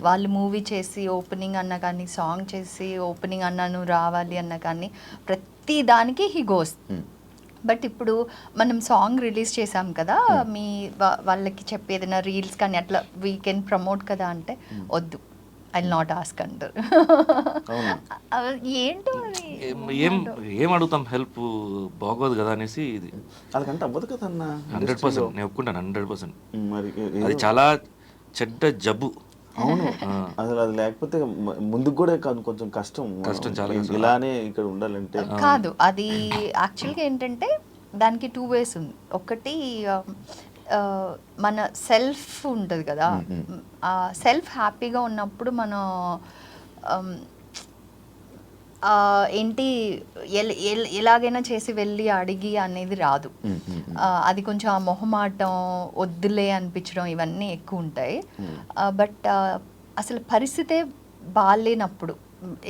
వాళ్ళు మూవీ చేసి ఓపెనింగ్ అన్నా కానీ, సాంగ్ చేసి ఓపెనింగ్ అన్నాను రావాలి అన్నా కానీ, ప్రతి దానికి హీ గోస్. బట్ ఇప్పుడు మనం సాంగ్ రిలీజ్ చేసాం కదా, వాళ్ళకి చెప్పి ఏదైనా రీల్స్ కానీ అట్లా వీ కెన్ ప్రమోట్ కదా అంటే వద్దు, ఐ విల్ నాట్ ఆస్క్ అంటారు. ఏంటో ఏం అడుగుతాం, హెల్ప్ బాగోదు కదా అనేసి. ఇది అలాగంటే అవ్వదు కదా అన్న. 100% నేను ఒప్పుకుంటాను. 100% అది చాలా చెడ్డ జబ్బు. అవును, అసలు అది లేకపోతే ముందుకు కూడా కొంచెం కష్టం చాలా. ఇలానే ఇక్కడ ఉండాలంటే కాదు. అది యాక్చువల్గా ఏంటంటే దానికి 2 ways ఉంది. ఒకటి మన సెల్ఫ్ ఉంటుంది కదా, ఆ సెల్ఫ్ హ్యాపీగా ఉన్నప్పుడు మనం ఏంటి ఎలాగైనా చేసి వెళ్ళి అడిగి అనేది రాదు. అది కొంచెం ఆ మొహమాటం, వద్దులే అనిపించడం ఇవన్నీ ఎక్కువ ఉంటాయి. బట్ అసలు పరిస్థితే బాగాలేనప్పుడు,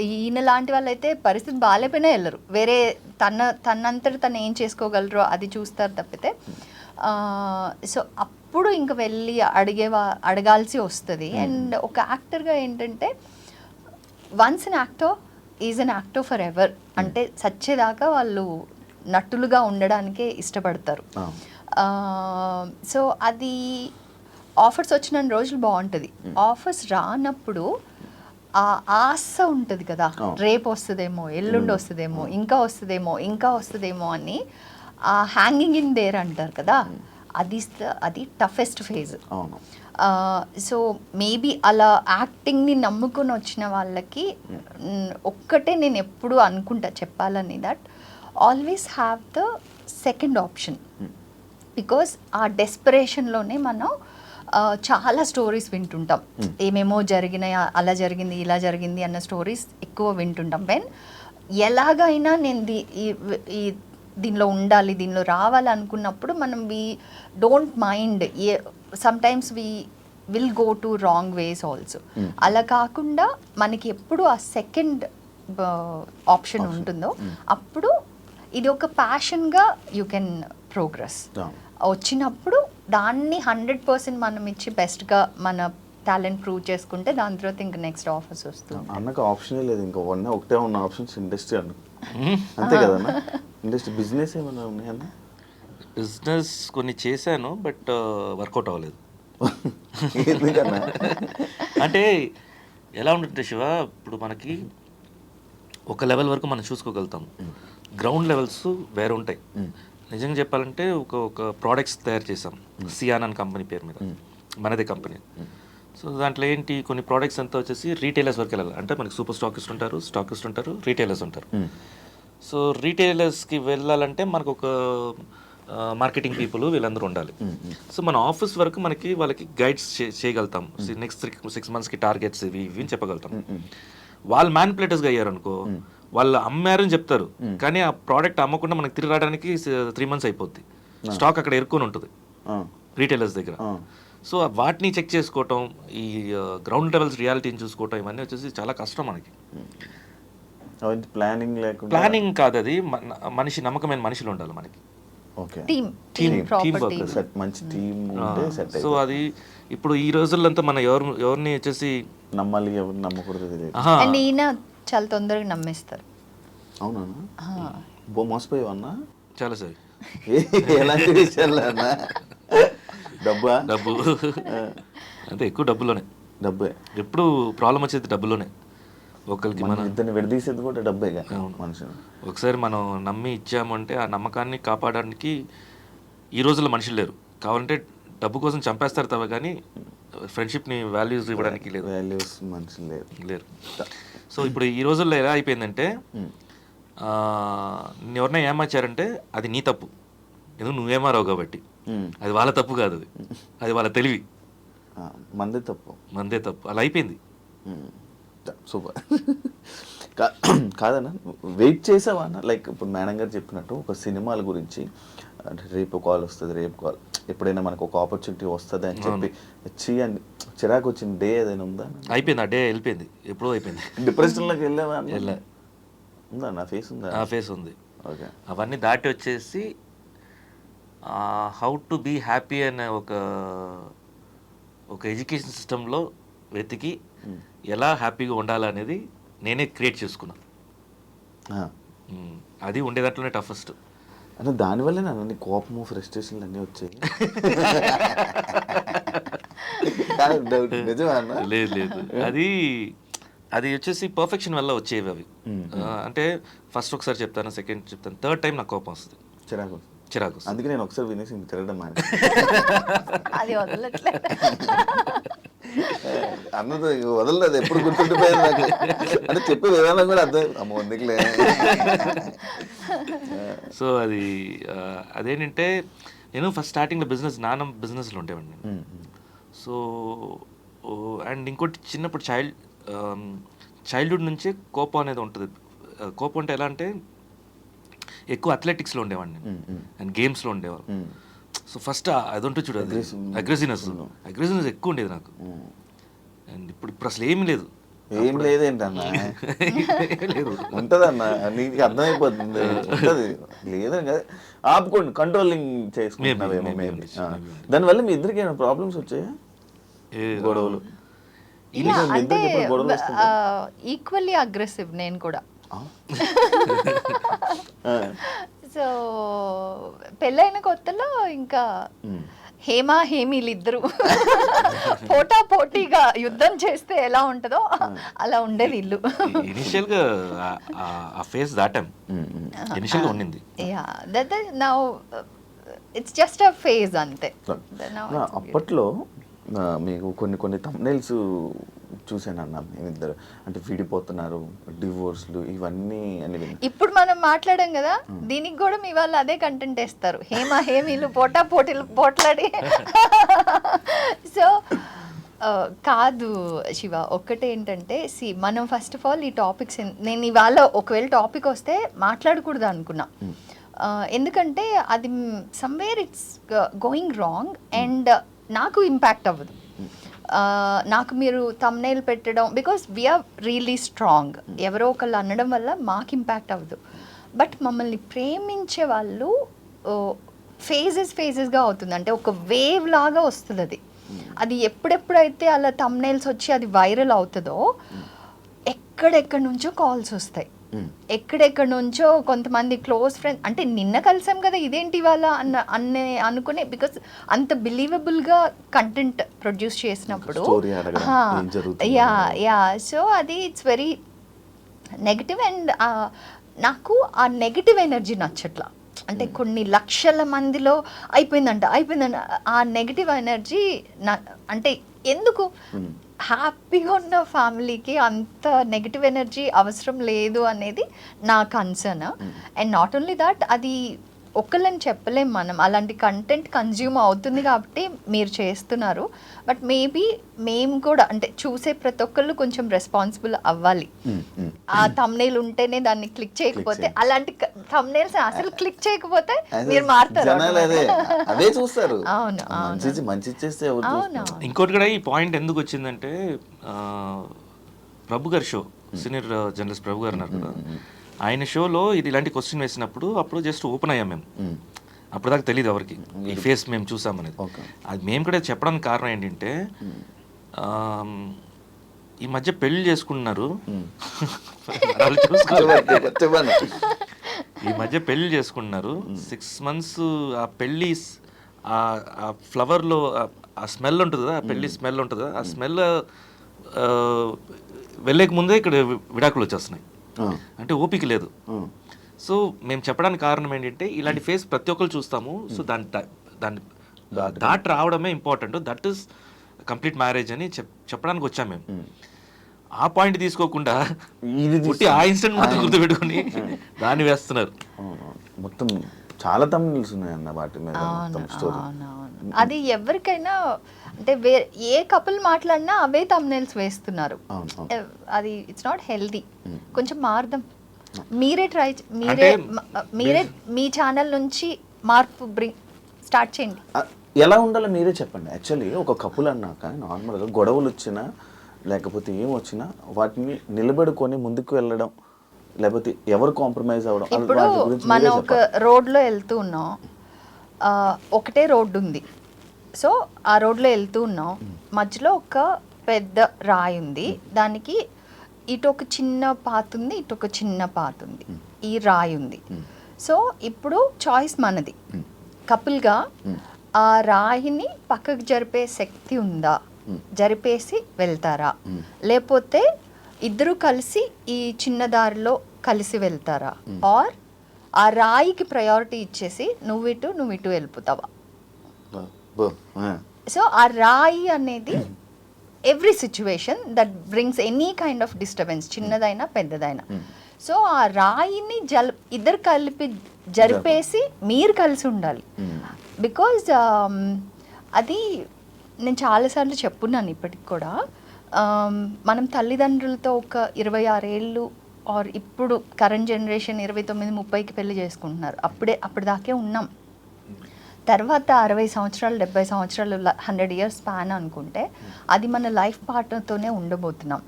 ఈయన లాంటి వాళ్ళైతే పరిస్థితి బాగాలేపోయినా వెళ్ళరు, వేరే తనంతటి తను ఏం చేసుకోగలరో అది చూస్తారు తప్పితే. సో అప్పుడు ఇంక వెళ్ళి అడగాల్సి వస్తుంది. అండ్ ఒక యాక్టర్గా ఏంటంటే once an actor is an actor for ever. అంటే సచ్చేదాకా వాళ్ళు నటులుగా ఉండడానికే ఇష్టపడతారు. సో అది ఆఫర్స్ వచ్చిన రోజులు బాగుంటుంది. ఆఫర్స్ రానప్పుడు ఆ ఆశ ఉంటుంది కదా, రేపు వస్తుందేమో, ఎల్లుండి వస్తుందేమో, ఇంకా వస్తుందేమో అని ఆ హ్యాంగింగ్ ఇన్ దేర్ అంటారు కదా, అది టఫెస్ట్ ఫేజ్. అవును. సో మేబీ అలా యాక్టింగ్ని నమ్ముకొని వచ్చిన వాళ్ళకి ఒక్కటే నేను ఎప్పుడు అనుకుంటా చెప్పాలని, that always have the second option. Because ఆ డెస్పరేషన్లోనే మనం చాలా స్టోరీస్ వింటుంటాం, ఏమేమో జరిగినాయి, అలా జరిగింది ఇలా జరిగింది అన్న స్టోరీస్ ఎక్కువ వింటుంటాం. వెన్ ఎలాగైనా నేను దీనిలో ఉండాలి, దీనిలో రావాలి అనుకున్నప్పుడు మనం we don't mind, sometimes we will go to wrong ways also. అలా కాకుండా మనకి ఎప్పుడు ఆ సెకండ్ ఆప్షన్ ఉంటుందో అప్పుడు ఇది ఒక ప్యాషన్గా యూ కెన్ ప్రోగ్రెస్. వచ్చినప్పుడు దాన్ని 100% మనం ఇచ్చి బెస్ట్గా మన టాలెంట్ ప్రూవ్ చేసుకుంటే దాని తర్వాత ఇంకా నెక్స్ట్ ఆఫర్స్ వస్తుంది. అన్నకు ఆప్షనే లేదు, ఇంకా ఒకటే ఉన్న ఆప్షన్స్ ఇండస్ట్రీ అన్న, అంతే కదన్నా? ఇండస్ట్రీ బిజినెస్ ఏమైనా ఉన్నాయన్న? బిజినెస్ కొన్ని చేశాను, బట్ వర్కౌట్ అవ్వలేదు. ఎందుకన్నా? అంటే ఎలా ఉంటుంది శివ, ఇప్పుడు మనకి ఒక లెవెల్ వరకు మనం చూసుకోగలుగుతాం, గ్రౌండ్ లెవెల్స్ వేరే ఉంటాయి. నిజంగా చెప్పాలంటే ఒక ప్రోడక్ట్స్ తయారు చేసాం సియాన్ అని కంపెనీ పేరు మీద, మనదే కంపెనీ. సో దాంట్లో ఏంటి, కొన్ని ప్రోడక్ట్స్ అంతా వచ్చేసి రీటైలర్స్ వరకు వెళ్ళాలి. అంటే మనకి సూపర్ స్టాకిస్ట్ ఉంటారు, రీటైలర్స్ ఉంటారు. సో రీటైలర్స్కి వెళ్ళాలంటే మనకు ఒక మార్కెటింగ్ పీపుల్ వీళ్ళందరూ ఉండాలి. సో మన ఆఫీస్ వరకు వాళ్ళకి గైడ్స్ చేయగలుగుతాం. నెక్స్ట్ 6 monthsకి టార్గెట్స్ ఇవి అని చెప్పగలుగుతాం. వాళ్ళు మ్యానిపులేటర్స్గా అయ్యారు అనుకో, వాళ్ళు అమ్మారని చెప్తారు, కానీ ఆ ప్రోడక్ట్ అమ్మకుండా మనకి తిరిగి రావడానికి 3 months అయిపోద్ది. స్టాక్ అక్కడ ఎరుకొని ఉంటుంది రీటైలర్స్ దగ్గర. సో వాటిని చెక్ చేసుకోవటం, ఈ గ్రౌండ్ లెవెల్స్ రియాలిటీని చూసుకోవటం, ఇవన్నీ వచ్చేసి చాలా కష్టం మనకి. ప్లానింగ్ కాదు అది, మనిషి నమ్మకమైన మనుషులు ఉండాలి మనకి. సో అది ఇప్పుడు ఈ రోజుల్లో మన ఎవరిని వచ్చేసి నమ్మాలి, ఎవరు నమ్మకూడదు. అండ్ ఈయన చాలా తొందరగా నమ్మేస్తారు. అవునా? మోసపోయావన్నా చాలా సార్. ఎలాంటి విషయాలు అన్నా? డబ్బు అంటే ఎక్కువ డబ్బులోనే. డబ్బే ఎప్పుడు ప్రాబ్లం వచ్చేది డబ్బులోనే. ఒకరికి మనం ఇద్దరిని విడదీసేది కూడా డబ్బే మనుషులు. ఒకసారి మనం నమ్మి ఇచ్చామంటే ఆ నమ్మకాన్ని కాపాడడానికి ఈ రోజుల్లో మనుషులు లేరు. కావాలంటే డబ్బు కోసం చంపేస్తారు తప్ప, కానీ ఫ్రెండ్షిప్ని వాల్యూస్ ఇవ్వడానికి లేదు, వాల్యూస్ మనుషులు లేరు. సో ఇప్పుడు ఈ రోజుల్లో ఎలా అయిపోయిందంటే, ఎవరైనా ఏమార్చారంటే అది నీ తప్పు, ఎందుకు నువ్వేమారావు కాబట్టి. అది వాళ్ళ తప్పు కాదు, అది వాళ్ళ తెలివి. మందే తప్పు అలా అయిపోయింది. సూపర్. కాదన్నా, వెయిట్ చేసావా అన్న? లైక్ ఇప్పుడు మేడం గారు చెప్పినట్టు ఒక సినిమాల గురించి, అంటే రేపు కాల్ వస్తుంది, ఎప్పుడైనా మనకు ఒక ఆపర్చునిటీ వస్తుంది అని చెప్పి చిరాకు వచ్చిన డే ఏదైనా ఉందా? అయిపోయింది, ఆ డే వెళ్ళిపోయింది, ఎప్పుడో అయిపోయింది. డిప్రెషన్లోకి వెళ్ళావా? ఉందా? నా ఫేస్ ఉందా? ఆ ఫేస్ ఉంది. ఓకే. అవన్నీ దాటి వచ్చేసి హౌ టు బీ హ్యాపీ అనే ఒక ఎడ్యుకేషన్ సిస్టంలో వెతికి ఎలా హ్యాపీగా ఉండాలనేది నేనే క్రియేట్ చేసుకున్నా. అది ఉండే దాంట్లోనే టఫెస్ట్. అంటే దానివల్లే నన్ను కోపము, ఫ్రస్ట్రేషన్లు అన్నీ వచ్చాయి. లేదు, అది వచ్చేసి పర్ఫెక్షన్ వల్ల వచ్చేవి అవి. అంటే ఫస్ట్ ఒకసారి చెప్తాను, సెకండ్ చెప్తాను, థర్డ్ టైం నాకు కోపం వస్తుంది, చిరాకు. అందుకే నేను ఒకసారి వినేసి తిరగడం అది వదలట్లేదు. అన్నది వదలలేదు, ఎప్పుడు గుర్తుండిపోయింది నాకు. అంటే చెప్పే విధానం కూడా అర్థం అమ్మ ఎందుకులే. సో అదేంటంటే నేను ఫస్ట్ స్టార్టింగ్లో బిజినెస్లో ఉండేవాడిని నేను. సో అండ్ ఇంకోటి, చిన్నప్పుడు చైల్డ్హుడ్ నుంచే కోపం అనేది ఉంటుంది. కోపం అంటే ఎలా అంటే, ఎక్కువ అథ్లెటిక్స్లో ఉండేవాడిని అండ్ గేమ్స్లో ఉండేవాళ్ళు. సో ఫస్ట్ అది ఉంటుంది చూడు, అగ్రెసివ్నెస్ ఎక్కువ ఉండేది నాకు. అండ్ ఇప్పుడు అసలు ఏమీ లేదు. ఏం లేదేంటన్నా? ఉంటదన్న, నీకు అర్థమైపోతుంది. ఉంటది లేదని కదా, ఆపుకోండి, కంట్రోలింగ్ చేసుకుంటున్నావేమో మేబీ. దానివల్ల మీ ఇద్దరికి ఏమైనా ప్రాబ్లమ్స్ వచ్చాయా? గొడవలు? అంటే ఈక్వల్లీ అగ్రెసివ్ నేను కూడా. సో పెళ్ళైన కొత్తలో ఇంకా హేమీలు ఇద్దరు పోటీగా యుద్ధం చేస్తే ఎలా ఉంటుందో అలా ఉండేది ఇల్లు. ఇనిషియల్గా ఆ ఫేస్ దాటాం, ఇనిషియల్గా ఉండింది. Now it's just a phase అంతే. Then now it's అప్పట్లో మీకు కొన్ని థంబ్నెయిల్స్ చూసానన్నా మేమిద్దరు, అంటే విడిపోతున్నారు, డివోర్స్లు, ఇవన్నీ అని. ఇప్పుడు మనం మాట్లాడాం కదా, దీనికి కూడా మీ వాళ్ళు అదే కంటెంట్ వేస్తారు, హేమీలు పోటీలు పోట్లాడి. సో కాదు శివ, ఒక్కటేంటంటే మనం ఫస్ట్ ఆఫ్ ఆల్ ఈ టాపిక్స్ నేను ఇవాళ ఒకవేళ టాపిక్ వస్తే మాట్లాడకూడదు అనుకున్నా, ఎందుకంటే అది somewhere it's going wrong and నాకు ఇంపాక్ట్ అవ్వదు. నాకు మీరు థంబ్నెయిల్ పెట్టడం, బికాస్ వీఆర్ రియలీ స్ట్రాంగ్, ఎవరో ఒకళ్ళు అనడం వల్ల మాకు ఇంపాక్ట్ అవ్వదు. బట్ మమ్మల్ని ప్రేమించే వాళ్ళు ఫేజెస్గా అవుతుంది, అంటే ఒక వేవ్ లాగా వస్తుంది అది. అది ఎప్పుడెప్పుడైతే అలా థంబ్నెయిల్స్ వచ్చి అది వైరల్ అవుతుందో ఎక్కడెక్కడి నుంచో కాల్స్ వస్తాయి, ఎక్కడెక్కడి నుంచో కొంతమంది క్లోజ్ ఫ్రెండ్స్, అంటే నిన్న కలిసాం కదా ఇదేంటి వాళ్ళ అనుకునే, బికాస్ అంత బిలీవబుల్గా కంటెంట్ ప్రొడ్యూస్ చేసినప్పుడు. యా సో అది ఇట్స్ వెరీ నెగిటివ్ అండ్ నాకు ఆ నెగిటివ్ ఎనర్జీ నచ్చట్లా. అంటే కొన్ని లక్షల మందిలో అయిపోయిందంట ఆ నెగిటివ్ ఎనర్జీ అంటే ఎందుకు? హ్యాపీగా ఉన్న ఫ్యామిలీకి అంత నెగిటివ్ ఎనర్జీ అవసరం లేదు అనేది నా concern. And not only that, అది ఒకళ్ళని చెప్పలేం మనం, అలాంటి కంటెంట్ కన్జ్యూమ్ అవుతుంది కాబట్టి మీరు చేస్తున్నారు. బట్ మేబీ మేము కూడా అంటే చూసే ప్రతి ఒక్కళ్ళు కొంచెం రెస్పాన్సిబుల్ అవ్వాలి. ఆ థంబ్నెయిల్ ఉంటేనే దాన్ని క్లిక్ చేయకపోతే, అలాంటి థంబ్నెయిల్స్ అసలు క్లిక్ చేయకపోతే మీరు మారుతారు. అవును అవును. ఇంకోటి కూడా ఈ పాయింట్ ఎందుకు వచ్చిందంటే, ప్రభు గారి షో, సీనియర్ జర్నలిస్ట్ ప్రభు గారు ఉన్నారు కదా, ఆయన షోలో ఇది ఇలాంటి క్వశ్చన్ వేసినప్పుడు అప్పుడు జస్ట్ ఓపెన్ అయ్యాం మేము. అప్పుడు దాకా తెలియదు ఎవరికి ఈ ఫేస్ మేము చూసామనేది. అది మేము కూడా చెప్పడానికి కారణం ఏంటంటే, ఈ మధ్య పెళ్లి చేసుకుంటున్నారు, ఈ మధ్య పెళ్లి చేసుకుంటున్నారు, 6 months ఆ పెళ్ళి ఆ ఫ్లవర్లో ఆ స్మెల్ ఉంటుంది కదా, ఆ పెళ్ళి స్మెల్ ఉంటుంది కదా, ఆ స్మెల్ వెళ్ళేక ముందే ఇక్కడ విడాకులు వచ్చేస్తున్నాయి. అంటే ఓపిక లేదు. సో మేము చెప్పడానికి కారణం ఏంటంటే, ఇలాంటి ఫేస్ ప్రతి ఒక్కరు చూస్తాము. సో దాన్ని దాటి రావడమే important. That is complete marriage అని చెప్పడానికి వచ్చాము మేము. ఆ పాయింట్ తీసుకోకుండా పుట్టి ఆ ఇన్సిడెంట్ మొత్తం గుర్తుపెట్టుకుని దాన్ని వేస్తున్నారు. మొత్తం చాలా థంబ్నెయిల్స్ ఉన్నాయన్న వాటి మీద మొత్తం స్టోరీ. అది ఎవరికైనా అంటే ఏ కపుల్ మాట్లాడినా అవే థంబ్నెయిల్స్ వేస్తున్నారు. అది ఇట్స్ నాట్ హెల్దీ. కొంచెం మారుదాం. మీరే మీ ఛానల్ నుంచి మార్పు స్టార్ట్ చేయండి. ఎలా ఉండాలో మీరే చెప్పండి. యాక్చువల్లీ ఒక కపుల్ అన్నాక నార్మల్గా గొడవలు వచ్చినా లేకపోతే ఏం వచ్చినా వాటిని నిలబెడుకొని ముందుకు వెళ్ళడం, లేకపోతే ఎవరు కాంప్రమైజ్ అవ్వడం. ఇప్పుడు మనం ఒక రోడ్లో వెళ్తూ ఉన్నాం, ఒకటే రోడ్డు ఉంది. సో ఆ రోడ్లో వెళ్తూ ఉన్నాం, మధ్యలో ఒక పెద్ద రాయి ఉంది, దానికి ఇటు ఒక చిన్న పాత్ ఉంది, ఇటు ఒక చిన్న పాత్ ఉంది, ఈ రాయి ఉంది. సో ఇప్పుడు చాయిస్ మనది. కపుల్గా ఆ రాయిని పక్కకు జరిపే శక్తి ఉందా, జరిపేసి వెళ్తారా, లేకపోతే ఇద్దరు కలిసి ఈ చిన్న దారిలో కలిసి వెళ్తారా, ఆర్ ఆ రాయికి ప్రయారిటీ ఇచ్చేసి నువ్వు ఇటు వెళ్ళిపోతావా? సో ఆ రాయి అనేది every situation that brings any kind of disturbance, చిన్నదైనా పెద్దదైనా. సో ఆ రాయిని ఇద్దరు కలిపి జరిపేసి మీరు కలిసి ఉండాలి. బికాజ్ అది నేను చాలాసార్లు చెప్పున్నాను ఇప్పటికి కూడా. మనం తల్లిదండ్రులతో ఒక 26 ఏళ్ళు ఆర్ ఇప్పుడు కరెంట్ జనరేషన్ 29-30కి పెళ్లి చేసుకుంటున్నారు. అప్పటిదాకే ఉన్నాం. తర్వాత 60 సంవత్సరాలు 70 సంవత్సరాలు 100 years స్పాన్ అనుకుంటే అది మన లైఫ్ పార్ట్నర్తోనే ఉండబోతున్నాం.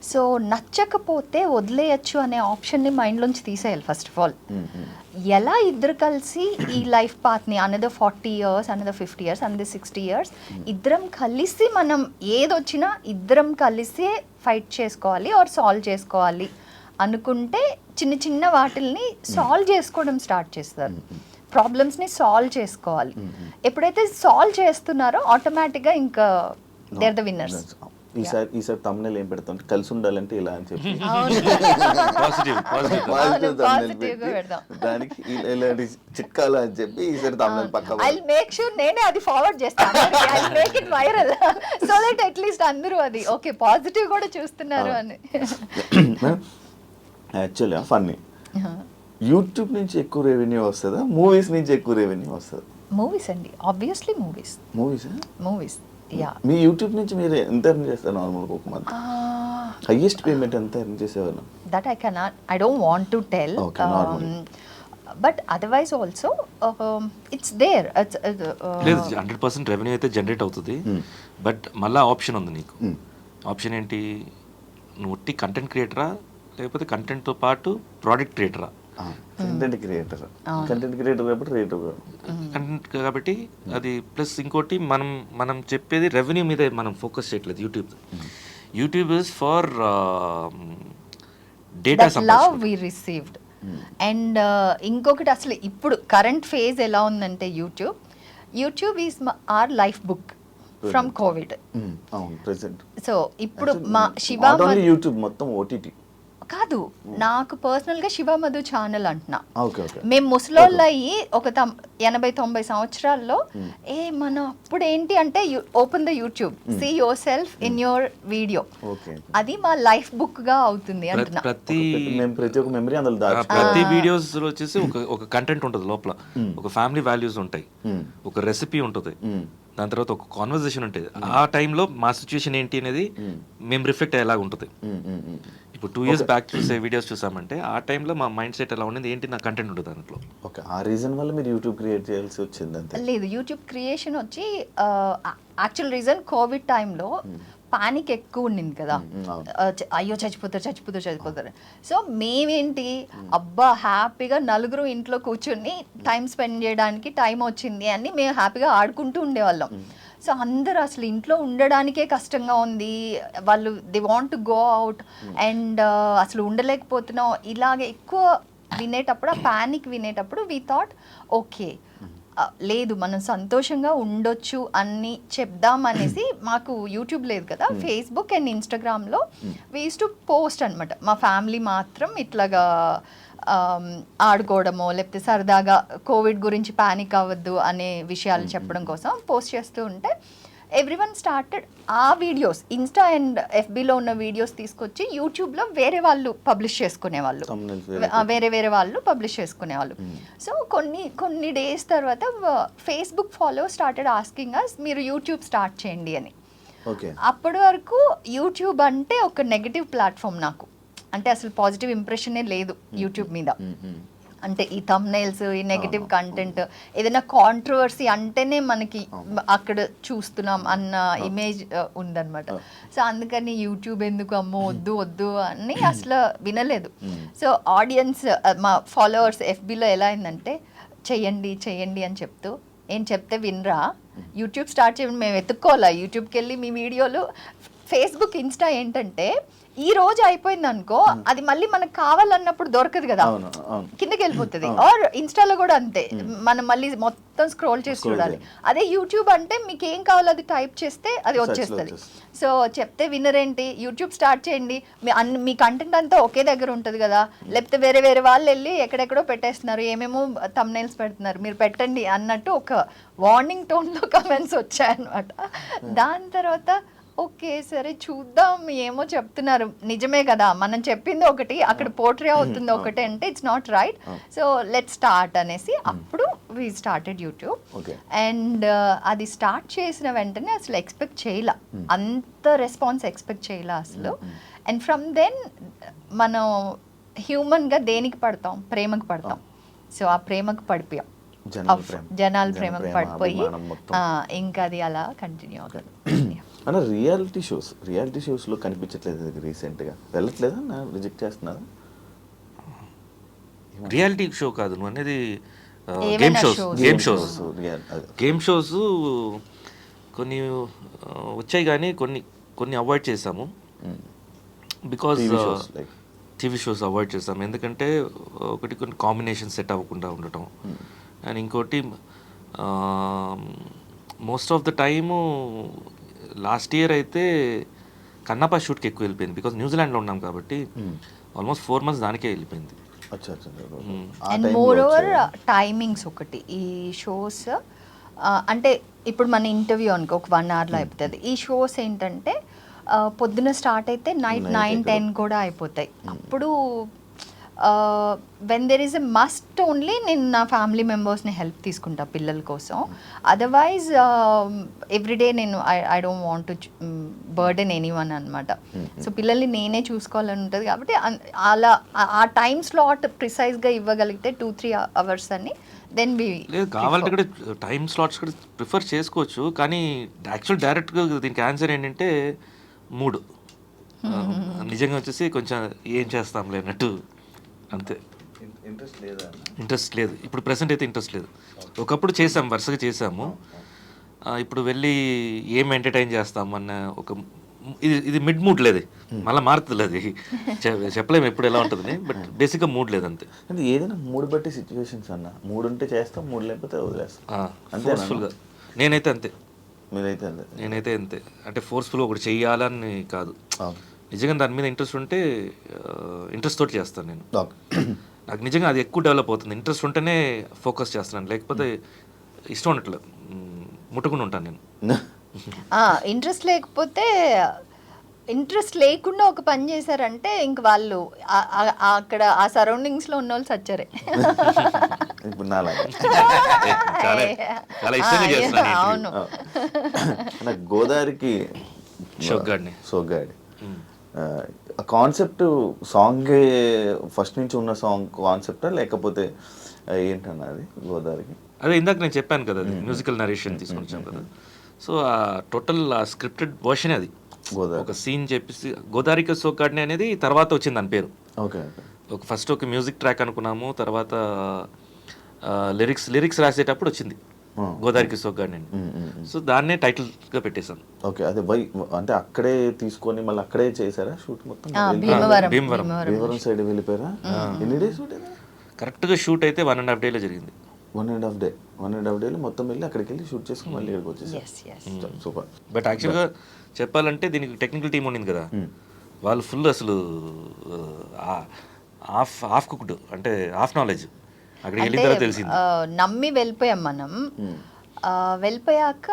సో నచ్చకపోతే వదిలేయచ్చు అనే ఆప్షన్ని మైండ్లోంచి తీసేయాలి ఫస్ట్ ఆఫ్ ఆల్. ఎలా ఇద్దరు కలిసి ఈ లైఫ్ పాత్ని another 40 years, another 50 years, another 60 years ఇద్దరం కలిసి మనం ఏదొచ్చినా ఇద్దరం కలిసే ఫైట్ చేసుకోవాలి ఆర్ సాల్వ్ చేసుకోవాలి అనుకుంటే చిన్న చిన్న వాటిల్ని సాల్వ్ చేసుకోవడం స్టార్ట్ చేస్తారు. ప్రాబ్లమ్స్ని సాల్వ్ చేసుకోవాలి. ఎప్పుడైతే సాల్వ్ చేస్తున్నారో ఆటోమేటిక్గా ఇంకా దే ఆర్ ద విన్నర్స్. ఈసారి తమ్ముళ్ళు ఏం పెడతాం అంటే కలిసి ఉండాలంటే ఇలా అని చెప్పి positive positive positive thumbnail positive గా పెట్టి పెడదాం. దానికి ఇలాంటి చిట్కాలు అని చెప్పి ఈసారి తమ్ముళ్ళు పక్క ఐ మేక్ షూర్ నేనే అది ఫార్వర్డ్ చేస్తాను I make it viral so that at least అందరూ అది ఓకే పాజిటివ్ కూడా చూస్తున్నారు అని యాక్చువల్గా ఫన్నీ యూట్యూబ్ నుంచి ఎక్కువ రెవెన్యూ వస్తుందా మూవీస్ నుంచి ఎక్కువ రెవెన్యూ వస్తుందా? మూవీస్ అండి ఆబ్వియస్లీ మూవీస్ యా మీ యూట్యూబ్ నుంచి మీరు ఎంత ఎర్న్ చేస్తారు నార్మల్గా ఒక మంత్? హైయెస్ట్ పేమెంట్ ఎంత ఎర్న్ చేసేవాళ్ళు? that I don't want to tell. Okay, normally. But otherwise also, it's there. లేదు 100% రెవెన్యూ అయితే జనరేట్ అవుతుంది. బట్ మళ్ళీ ఆప్షన్ ఉంది నీకు. ఆప్షన్ ఏంటి? నువ్వు ఒట్టి కంటెంట్ క్రియేటరా లేకపోతే కంటెంట్తో పాటు ప్రోడక్ట్ క్రియేటరా? కంటెంట్ క్రియేటర్ కాబట్టి రేట్ కంటెంట్ కాబట్టి అది ప్లస్ ఇంకోటి మనం చెప్పేది రెవెన్యూ మీద మనం ఫోకస్ చేయట్లేదు. YouTube is for data that love we received. And ఇంకొకటి అసలు ఇప్పుడు కరెంట్ ఫేజ్ ఎలా ఉందంటే YouTube is our life book from covid. అవును ప్రెసెంట్. సో ఇప్పుడు మా శివ యూట్యూబ్ మొత్తం ఓటీటీ కాదు నాకు పర్సనల్ గా శివ మధు ఛానల్ అంటున్నా. Okay okay. మేము ముసలోళ్ళు అయ్యి ఒక 80-90 సంవత్సరాల్లో మనం అప్పుడు ఏంటి అంటే open the YouTube see yourself in your video, అది మా లైఫ్ బుక్ గా అవుతుంది అంటున్నా. ప్రతి ఒక్క మెమరీ అందులో ప్రతి వీడియోస్ లో వచ్చేసి ఒక కంటెంట్ ఉంటుంది లోపల, ఒక ఫ్యామిలీ వాల్యూస్ ఉంటాయి, ఒక రెసిపీ ఉంటుంది, దాని తర్వాత ఒక కాన్వర్జేషన్ ఉంటుంది. ఆ టైంలో మా సిచ్యువేషన్ ఏంటి అనేది మేము రిఫ్లెక్ట్ అయ్యేలాగా ఉంటుంది. ఇప్పుడు 2 years బ్యాక్ చూసే వీడియోస్ చూసామంటే ఆ టైంలో మా మైండ్ సెట్ ఎలా ఉండేది ఏంటి, నా కంటెంట్ ఉంటుంది దాంట్లో. ఓకే, ఆ రీజన్ వల్ల మీరు యూట్యూబ్ క్రియేట్ చేయాల్సి వచ్చింది అంతే? లేదు, యూట్యూబ్ క్రియేషన్ వచ్చి యాక్చువల్ రీజన్ కోవిడ్ టైంలో పానిక్ ఎక్కువ ఉండింది కదా, అయ్యో చచ్చిపోతారు. సో మేమేంటి అబ్బా హ్యాపీగా నలుగురు ఇంట్లో కూర్చొని టైం స్పెండ్ చేయడానికి టైం వచ్చింది అని మేము హ్యాపీగా ఆడుకుంటూ ఉండేవాళ్ళం. సో అందరూ అసలు ఇంట్లో ఉండడానికే కష్టంగా ఉంది, వాళ్ళు they want to go out and అసలు ఉండలేకపోతున్నాం. ఇలాగే ఎక్కువ వినేటప్పుడు, ఆ ప్యానిక్ వినేటప్పుడు వీ థాట్ ఓకే లేదు మనం సంతోషంగా ఉండొచ్చు అని చెప్దాం అనేసి, మాకు యూట్యూబ్ లేదు కదా, ఫేస్బుక్ అండ్ ఇన్స్టాగ్రామ్లో వీ యూస్ టు పోస్ట్ అనమాట. మా ఫ్యామిలీ మాత్రం ఇట్లాగా ఆడుకోవడమో లేకపోతే సరదాగా కోవిడ్ గురించి ప్యానిక్ అవ్వద్దు అనే విషయాలు చెప్పడం కోసం పోస్ట్ చేస్తూ ఉంటే ఎవ్రీవన్ స్టార్టెడ్ ఆ వీడియోస్ ఇన్స్టా అండ్ ఎఫ్బీలో ఉన్న వీడియోస్ తీసుకొచ్చి యూట్యూబ్లో వేరే వాళ్ళు పబ్లిష్ చేసుకునేవాళ్ళు, వేరే వాళ్ళు పబ్లిష్ చేసుకునేవాళ్ళు. సో కొన్ని డేస్ తర్వాత Facebook follow started asking us మీరు యూట్యూబ్ స్టార్ట్ చేయండి అని. అప్పటి వరకు యూట్యూబ్ అంటే ఒక నెగటివ్ ప్లాట్ఫామ్, నాకు అంటే అసలు పాజిటివ్ ఇంప్రెషనే లేదు యూట్యూబ్ మీద. అంటే ఈ థంబ్నైల్స్, ఈ నెగటివ్ కంటెంట్, ఏదైనా కాంట్రవర్సీ అంటేనే మనకి అక్కడ చూస్తున్నాం అన్న ఇమేజ్ ఉందన్నమాట. సో అందుకని యూట్యూబ్ ఎందుకు అమ్మో వద్దు అని అసలు వినలేదు. సో ఆడియన్స్, మా ఫాలోవర్స్ ఎఫ్బీలో ఎలా అయిందంటే చెయ్యండి అని చెప్తూ, ఏం చెప్తే వినరా, యూట్యూబ్ స్టార్ట్ చేయండి, మేము వెతుక్కోవాలా యూట్యూబ్కి వెళ్ళి మీ వీడియోలు. ఫేస్బుక్ ఇన్స్టా ఏంటంటే ఈ రోజు అయిపోయింది అనుకో, అది మళ్ళీ మనకు కావాలన్నప్పుడు దొరకదు కదా, కిందకి వెళ్ళిపోతుంది. ఆర్ ఇన్స్టాలో కూడా అంతే, మనం మళ్ళీ మొత్తం స్క్రోల్ చేసి చూడాలి. అదే యూట్యూబ్ అంటే మీకు ఏం కావాలో అది టైప్ చేస్తే అది వచ్చేస్తుంది. సో చెప్తే వినరేంటి, యూట్యూబ్ స్టార్ట్ చేయండి, మీ కంటెంట్ అంతా ఒకే దగ్గర ఉంటుంది కదా, లేకపోతే వేరే వాళ్ళు వెళ్ళి ఎక్కడెక్కడో పెట్టేస్తున్నారు, ఏమేమో థంబ్నైల్స్ పెడుతున్నారు, మీరు పెట్టండి అన్నట్టు ఒక వార్నింగ్ టోన్లో కమెంట్స్ వచ్చాయన్నమాట. దాని తర్వాత ఓకే సరే చూద్దాం, ఏమో చెప్తున్నారు నిజమే కదా, మనం చెప్పింది ఒకటి అక్కడ పోర్ట్రే అవుతుంది ఒకటి అంటే it's not right, so let's start అనేసి అప్పుడు వీ స్టార్టెడ్ యూట్యూబ్. అండ్ అది స్టార్ట్ చేసిన వెంటనే అసలు ఎక్స్పెక్ట్ చేయలే, అంత రెస్పాన్స్ ఎక్స్పెక్ట్ చేయలే అసలు. అండ్ ఫ్రమ్ దెన్ మనం హ్యూమన్గా దేనికి పడతాం, ప్రేమకు పడతాం. సో ఆ ప్రేమకు పడిపోయాం, జనాల ప్రేమకు పడిపోయి ఇంకా అది అలా కంటిన్యూ అవుతుంది. అన్న రియాలిటీ షోస్లో కనిపించట్లేదు రీసెంట్గా, వెళ్ళట్లేదా, రిజెక్ట్ చేస్తున్నారా? రియాలిటీ షో కాదు నువ్వు అనేది, గేమ్ షోస్ కొన్ని వచ్చాయి కానీ కొన్ని అవాయిడ్ చేసాము. బికాజ్ టీవీ షోస్ అవాయిడ్ చేసాము, ఎందుకంటే కొన్ని కాంబినేషన్ సెట్ అవ్వకుండా ఉండటం, అండ్ ఇంకోటి most of the time last year అయితే కన్నప్ప షూట్కి ఎక్కువ వెళ్ళిపోయింది బికాజ్ న్యూజిలాండ్లో ఉన్నాం కాబట్టి ఆల్మోస్ట్ 4 months దానికే వెళ్ళిపోయింది. అచ్చా అచ్చా. అండ్ మోర్ ఓవర్ టైమింగ్స్ ఒకటి ఈ షోస్ అంటే ఇప్పుడు మన ఇంటర్వ్యూ అనుకో ఒక 1 hourలో అయిపోతుంది. ఈ షోస్ ఏంటంటే పొద్దున స్టార్ట్ అయితే నైట్ 9-10 కూడా అయిపోతాయి. అప్పుడు when there is a must only నేను నా ఫ్యామిలీ మెంబర్స్ని హెల్ప్ తీసుకుంటా పిల్లల కోసం. అదర్వైజ్ ఎవ్రీడే నేను I don't want to burden anyone అనమాట. సో పిల్లల్ని నేనే చూసుకోవాలని ఉంటుంది కాబట్టి అలా ఆ టైం స్లాట్ ప్రిసైజ్గా ఇవ్వగలిగితే 2-3 hours అని దెన్ బి లేదు కావాలంటే కూడా టైం స్లాట్స్ కూడా ప్రిఫర్ చేసుకోవచ్చు. కానీ యాక్చువల్ డైరెక్ట్గా దీనికి ఆన్సర్ ఏంటంటే మూడు నిజంగా వచ్చేసి కొంచెం ఏం చేస్తాంలే అన్నట్టు అంతే. ఇంట్రెస్ట్ లేదు ఇప్పుడు ప్రెసెంట్ అయితే ఇంట్రెస్ట్ లేదు. ఒకప్పుడు చేసాం వరుసగా చేసాము. ఇప్పుడు వెళ్ళి ఏం ఎంటర్టైన్ చేస్తాం అన్న ఒక ఇది మిడ్ మూడ్ లేదు, మళ్ళీ మారుతుంది అది చెప్పలేము ఎప్పుడు ఎలా ఉంటుంది. బట్ బేసిక్గా మూడ్ లేదు అంతే. అంటే ఏదైనా మూడు బట్టి సిచ్యువేషన్స్ అన్న, మూడు ఉంటే చేస్తాం, మూడు లేకపోతే వదిలేస్తాం అంతే. ఫోర్స్ఫుల్గా నేనైతే అంతే. మీరైతే అంతే? నేనైతే అంతే. అంటే ఫోర్స్ఫుల్గా ఒకటి చెయ్యాలని కాదు, నిజంగా దాని మీద ఇంట్రెస్ట్ ఉంటే ఇంట్రెస్ట్ తోటి చేస్తాను నేను. నాకు నిజంగా అది ఎక్కువ డెవలప్ అవుతుంది. ఇంట్రెస్ట్ ఉంటేనే ఫోకస్ చేస్తున్నాను, లేకపోతే ఇష్టం ఉన్నట్లు ముట్టుకుని ఉంటాను నేను. ఇంట్రెస్ట్ లేకపోతే ఇంట్రెస్ట్ లేకుండా ఒక పని చేశారంటే ఇంక వాళ్ళు అక్కడ ఆ సరౌండింగ్స్లో ఉన్న వాళ్ళు సచ్చారే. ఇప్పుడు నాలాగా చాలా ఇష్టంగా చేస్తున్నాను. అవును. నాకు గోదావరికి సోగ్గాడి కాన్సెప్ట్ సాంగ్ ఫస్ట్ నుంచి ఉన్న సాంగ్ కాన్సెప్టా లేకపోతే ఏంటన్నా అది గోదావరికి? అదే ఇందాక నేను చెప్పాను కదా, అది మ్యూజికల్ నరేషన్ తీసుకొని వచ్చాను కదా. సో ఆ టోటల్ స్క్రిప్టెడ్ వర్షన్ అది ఒక సీన్ చెప్పేసి గోదావరికి సోగ్గాడిని అనేది తర్వాత వచ్చింది దాని పేరు. ఓకే. ఒక ఫస్ట్ ఒక మ్యూజిక్ ట్రాక్ అనుకున్నాము, తర్వాత లిరిక్స్ రాసేటప్పుడు వచ్చింది గోదావరికి సోగ్గాడిని అని. సో దాన్నే టైటిల్గా పెట్టేశాను. ఓకే. అదే అంటే అక్కడే తీసుకొని మళ్ళీ అక్కడే చేశారా షూట్ మొత్తం? భీమవరం సైడ్ వెళ్ళిపోయారా? ఎన్ని డేస్ షూట్? కరెక్ట్గా షూట్ అయితే 1.5 days జరిగింది. 1.5 days మొత్తం వెళ్ళి అక్కడికి వెళ్ళి షూట్ చేసుకుని మళ్ళీ ఇక్కడికి వచ్చేసారు. సూపర్. బట్ యాక్చువల్గా చెప్పాలంటే దీనికి టెక్నికల్ టీం ఉండింది కదా, వాళ్ళు ఫుల్ అసలు హాఫ్ కుక్డ్ అంటే హాఫ్ నాలెడ్జ్. అక్కడికి వెళ్ళిన తర్వాత తెలిసింది. నమ్మి వెళ్ళిపోయాం మనం. వెళ్ళిపోయాక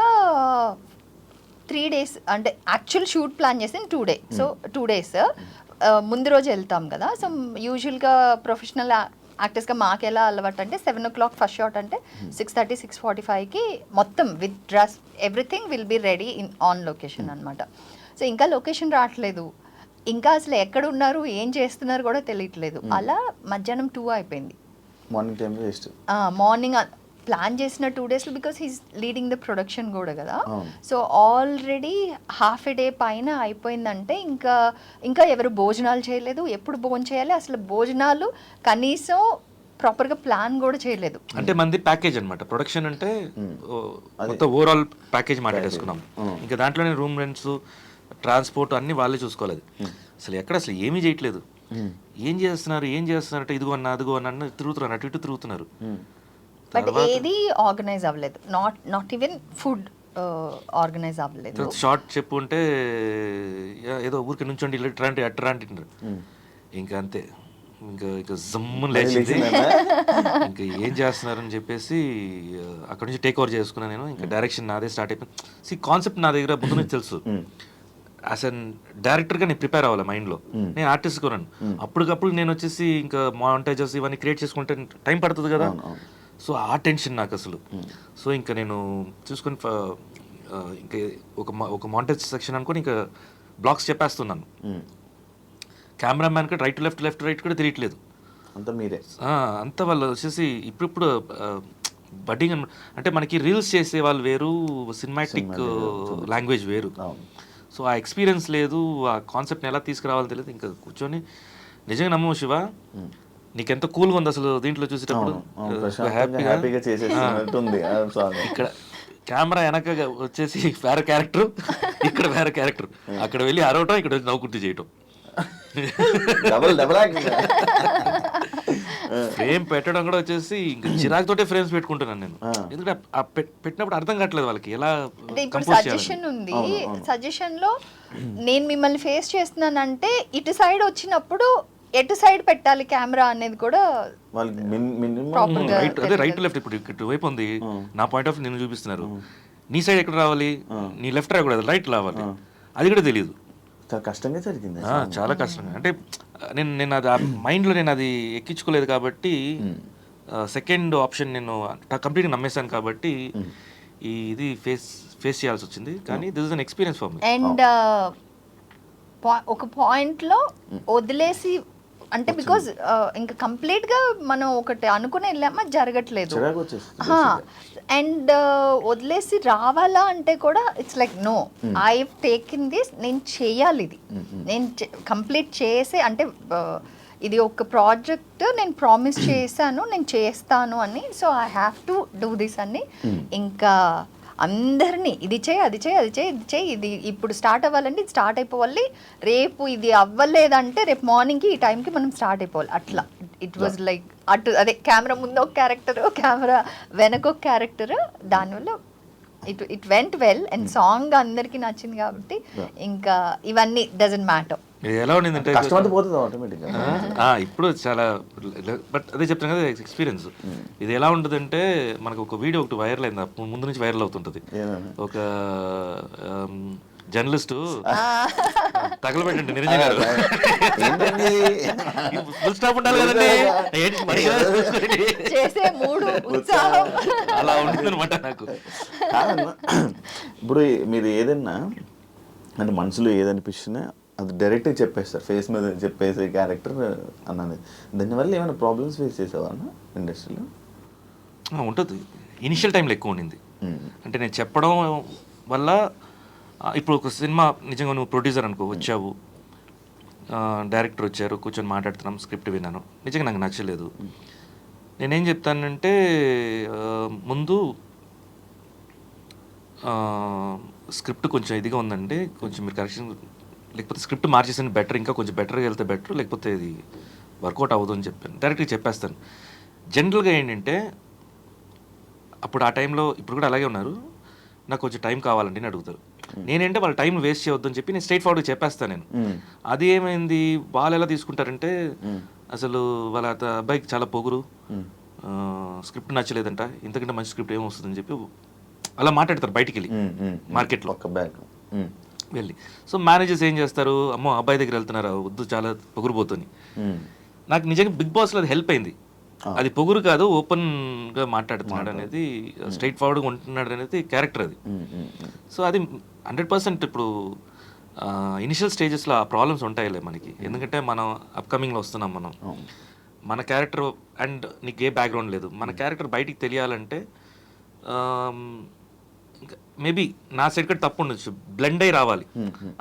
3 days అంటే యాక్చువల్ షూట్ ప్లాన్ చేసింది 2 days. సో 2 days ముందు రోజు వెళ్తాం కదా. సో యూజువల్గా ప్రొఫెషనల్ యాక్టర్స్గా మాకు ఎలా అలవాటు అంటే 7 o'clock ఫస్ట్ షాట్ అంటే 6:30 6:45కి మొత్తం with dress everything will be ready on location అనమాట. సో ఇంకా లొకేషన్ రావట్లేదు, ఇంకా అసలు ఎక్కడ ఉన్నారు ఏం చేస్తున్నారు కూడా తెలియట్లేదు. అలా మధ్యాహ్నం 2 అయిపోయింది. Morning time waste. Morning plan చేసిన 2 days because he's leading the production కూడా కదా. So already half a day పైన అయిపోయిందంటే ఇంకా ఎవరు భోజనాలు చేయలేదు. ఎప్పుడు భోజనం చేయాలి అసలు భోజనాలు కనీసం ప్రాపర్గా ప్లాన్ కూడా చేయలేదు. అంటే మంది ప్యాకేజ్ అనమాట ప్రొడక్షన్ అంటే మొత్తం ఓవరాల్ ప్యాకేజ్ మాట్లాడేసుకున్నాం. ఇంకా దాంట్లోనే రూమ్ రెంట్స్ ట్రాన్స్పోర్ట్ అన్నీ వాళ్ళే చూసుకోలేదు. అసలు ఎక్కడ అసలు ఏమీ చేయట్లేదు. ఏం చేస్తున్నారు అంటే ఇదిగో అన్న అదిగో అన్న తిరుగుతున్నారు, అటు ఇటు తిరుగుతున్నారు. బట్ ఏది ఆర్గనైజ్ అవ్వలేదు. నాట్ ఈవెన్ ఫుడ్ ఆర్గనైజ్ అవ్వలేదు. షార్ట్ చెప్పు అంటే ఏదో ఊరికి నుంచోండి ఇట్లాంటి అట్రాంటి ఇంకా అంతే. ఇంకా జమ్మును లేచింది. ఇంకా ఏం చేస్తున్నారని చెప్పేసి అక్కడ నుంచి టేక్ ఓవర్ చేసుకున్నాను నేను. ఇంకా డైరెక్షన్ నాదే స్టార్ట్ అయిపోయింది. కాన్సెప్ట్ నా దగ్గర ముందు నుంచి తెలుసు. యాజ్ అన్ డైరెక్టర్గా నేను ప్రిపేర్ అవ్వాలి మైండ్లో. నేను ఆర్టిస్ట్ కొన్నాను. అప్పటికప్పుడు నేను వచ్చేసి ఇంకా మాంటేజెస్ ఇవన్నీ క్రియేట్ చేసుకుంటే టైం పడుతుంది కదా. సో ఆ టెన్షన్ నాకు అసలు. సో ఇంకా నేను చూసుకొని ఇంకా ఒక మాంటేజ్ సెక్షన్ అనుకొని ఇంకా బ్లాక్స్ చెప్పేస్తున్నాను. కెమెరామ్యాన్కి లెఫ్ట్ రైట్ కూడా తెలియట్లేదు. అంతా మీరే అంతా వాళ్ళు వచ్చేసి ఇప్పుడు బడ్డింగ్ అంటే మనకి రీల్స్ చేసే వాళ్ళు వేరు, సినిమాటిక్ లాంగ్వేజ్ వేరు. సో ఆ ఎక్స్పీరియన్స్ లేదు, ఆ కాన్సెప్ట్ని ఎలా తీసుకురావాలో తెలియదు. ఇంకా కూర్చొని నిజంగా నమ్మవు శివ, నీకెంత కూల్గా ఉంది అసలు దీంట్లో చూసేటప్పుడు. ఇక్కడ కెమెరా వెనక వచ్చేసి వేరే క్యారెక్టర్, ఇక్కడ వేరే క్యారెక్టర్. అక్కడ వెళ్ళి అరవటం, ఇక్కడ వెళ్ళి నవ్వుకుంటూ చేయటం. ఫ్రేమ్ పెట్టడం కూడా వచ్చేసి ఇంకా చిరాకుతోటే ఫ్రేమ్స్ పెట్టుకుంటున్నాను నేను. ఎందుకంటే ఆ పెట్టినప్పుడు అర్థం కావట్లేదు వాళ్ళకి ఎలా అంటే ఇప్పుడు కంపోజ్ సజెషన్ ఉంది, సజెషన్ లో నేను మిమ్మల్ని ఫేస్ చేస్తున్నానంటే ఇటు సైడ్ వచ్చినప్పుడు ఎటు సైడ్ పెట్టాలి కెమెరా అనేది కూడా వాళ్ళకి మినిమం ప్రాపర్ గా రైట్, అదే రైట్ లెఫ్ట్. ఇప్పుడు ఇటు వైపు ఉంది, నా పాయింట్ ఆఫ్ నేను చూపిస్తున్నారు, నీ సైడ్ ఎక్కడ రావాలి, నీ లెఫ్ట్ రాకూడదు, రైట్ రావాలి, అది కూడా తెలియదు. చాలా కష్టంగా జరిగింది. చాలా కష్టంగా, అంటే నేను అది ఆ మైండ్లో నేను అది ఎక్కించుకోలేదు కాబట్టి సెకండ్ ఆప్షన్ నేను కంప్లీట్గా నమ్మేశాను కాబట్టి ఇది ఫేస్ చేయాల్సి వచ్చింది. కానీ this is an experience for me. And ఒక పాయింట్ లో వదిలేసి అంటే బికాజ్ ఇంకా కంప్లీట్ గా మనం ఒకటి అనుకుని వెళ్ళామా జరగట్లేదు, చిరాకు వచ్చేస్తుంది. అండ్ వదిలేసి రావాలా అంటే కూడా it's like no, I taking this, నేను చేయాలి ఇది, నేను కంప్లీట్ చేసే అంటే ఇది ఒక ప్రాజెక్ట్ నేను ప్రామిస్ చేశాను నేను చేస్తాను అని, so I have to do this అని. ఇంకా అందరినీ ఇది చేయి అది చేయి అది చేయి ఇది చేయి, ఇది ఇప్పుడు స్టార్ట్ అవ్వాలంటే ఇది స్టార్ట్ అయిపోవాలి, రేపు ఇది అవ్వలేదంటే రేపు మార్నింగ్కి ఈ టైంకి మనం స్టార్ట్ అయిపోవాలి, అట్లా. ఇట్ వాజ్ లైక్ అటు అదే కెమెరా ముందు ఒక క్యారెక్టర్, కెమెరా వెనక ఒక క్యారెక్టర్, దానివల్ల it went well. And song అందరికీ నచ్చింది కాబట్టి ఇంకా ఇవన్నీ డజంట్ మ్యాటర్. ఇది ఎలా ఉండిందంటే కష్టమంతా పోతుంది ఆటోమేటిక్గా. ఇప్పుడు చాలా, బట్ అదే చెప్తాను కదా ఎక్స్పీరియన్స్. ఇది ఎలా ఉంటుందంటే మనకు ఒక వీడియో ఒకటి వైరల్ అయింది, ముందు నుంచి వైరల్ అవుతుంటుంది. ఒక జర్నలిస్ట్ తగలబెట్టండి నిరంజన్ గారు, ఫుల్ స్టాప్ ఉండాలి కదండి, చేసే మూడు ఉత్సాహం అలా ఉంటుంది అనమాట నాకు. ఇప్పుడు మీరు ఏదన్నా అంటే మనసులో ఏదనిపిస్తున్నా అది డైరెక్ట్గా చెప్పేస్తారు, ఫేస్ మీద చెప్పేసే క్యారెక్టర్ అన్నది. దానివల్ల ఏమైనా ప్రాబ్లమ్స్ ఫేస్ చేసావా అన్న ఇండస్ట్రీలో? ఉంటుంది, ఇనిషియల్ టైంలో ఎక్కువ ఉండింది. అంటే నేను చెప్పడం వల్ల ఇప్పుడు ఒక సినిమా నిజంగా నువ్వు ప్రొడ్యూసర్ అనుకో, వచ్చావు, డైరెక్టర్ వచ్చారు, కూర్చొని మాట్లాడుతున్నాం, స్క్రిప్ట్ విన్నాను, నిజంగా నాకు నచ్చలేదు. నేనేం చెప్తానంటే ముందు స్క్రిప్ట్ కొంచెం ఇదిగా ఉందంటే కొంచెం మీరు కరెక్షన్, లేకపోతే స్క్రిప్ట్ మార్చేసిన బెటర్, ఇంకా కొంచెం బెటర్గా వెళ్తే బెటర్, లేకపోతే ఇది వర్కౌట్ అవ్వదు అని చెప్పాను, డైరెక్ట్గా చెప్పేస్తాను. జనరల్గా ఏంటంటే అప్పుడు ఆ టైంలో, ఇప్పుడు కూడా అలాగే ఉన్నారు, నాకు కొంచెం టైం కావాలండి అని అడుగుతారు. నేనంటే వాళ్ళ టైం వేస్ట్ చేయొద్దని చెప్పి నేను స్ట్రైట్ ఫార్వర్డ్గా చెప్పేస్తాను నేను. అది ఏమైంది, వాళ్ళు ఎలా తీసుకుంటారంటే అసలు వాళ్ళ అబ్బాయికి చాలా పొగురు, స్క్రిప్ట్ నచ్చలేదంట, ఇంతకంటే మంచి స్క్రిప్ట్ ఏమొస్తుందని చెప్పి అలా మాట్లాడతారు బయటికి వెళ్ళి మార్కెట్లో వెళ్ళి. సో మేనేజర్స్ ఏం చేస్తారు, అమ్మో అబ్బాయి దగ్గర వెళ్తున్నారా, వద్దు చాలా పొగురుపోతుంది. నాకు నిజంగా బిగ్ బాస్లో అది హెల్ప్ అయింది. అది పొగురు కాదు, ఓపెన్గా మాట్లాడుతున్నాడు అనేది, స్ట్రైట్ ఫార్వర్డ్గా ఉంటున్నాడు అనేది క్యారెక్టర్ అది. సో అది 100% ఇప్పుడు ఇనిషియల్ స్టేజెస్లో ఆ ప్రాబ్లమ్స్ ఉంటాయిలే మనకి, ఎందుకంటే మనం అప్కమింగ్లో వస్తున్నాం, మనం మన క్యారెక్టర్ అండ్ నీకు ఏ బ్యాక్గ్రౌండ్ లేదు, మన క్యారెక్టర్ బయటికి తెలియాలంటే మేబీ నా సైడ్ కూడా తప్పు ఉండొచ్చు, బ్లెండ్ అయి రావాలి.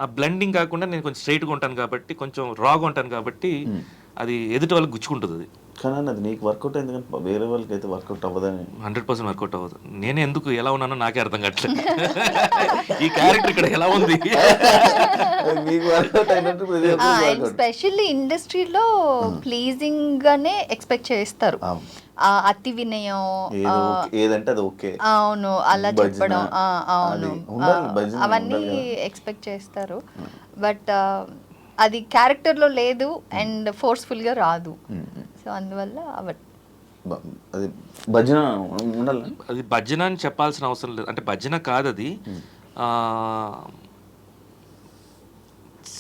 ఆ బ్లెండింగ్ కాకుండా నేను కొంచెం స్ట్రైట్గా ఉంటాను కాబట్టి, కొంచెం రాగా ఉంటాను కాబట్టి అది ఎదుటి వాళ్ళకి గుచ్చుకుంటుంది. అది కానీ అది నీకు వర్కౌట్ అయింది, కానీ వేరే వాళ్ళకి అయితే వర్కౌట్ అవ్వదని. 100% వర్కౌట్ అవ్వదు. నేను ఎందుకు ఎలా ఉన్నానో నాకే అర్థం కావట్లేదు, ఈ క్యారెక్టర్ ఇక్కడ ఎలా ఉంది. స్పెషల్లీ ఇండస్ట్రీలో ప్లీజింగ్ గానే ఎక్స్పెక్ట్ చేస్తారు, అతి వినయం ఏదంటే అది ఓకే, అవును అలా చెప్పడం, అవును అవన్నీ ఎక్స్పెక్ట్ చేస్తారు. బట్ అది క్యారెక్టర్లో లేదు అండ్ ఫోర్స్ఫుల్గా రాదు. సో అందువల్ల అది భజన ఉండాలి. అది భజన అని చెప్పాల్సిన అవసరం లేదు, అంటే భజన కాదు అది,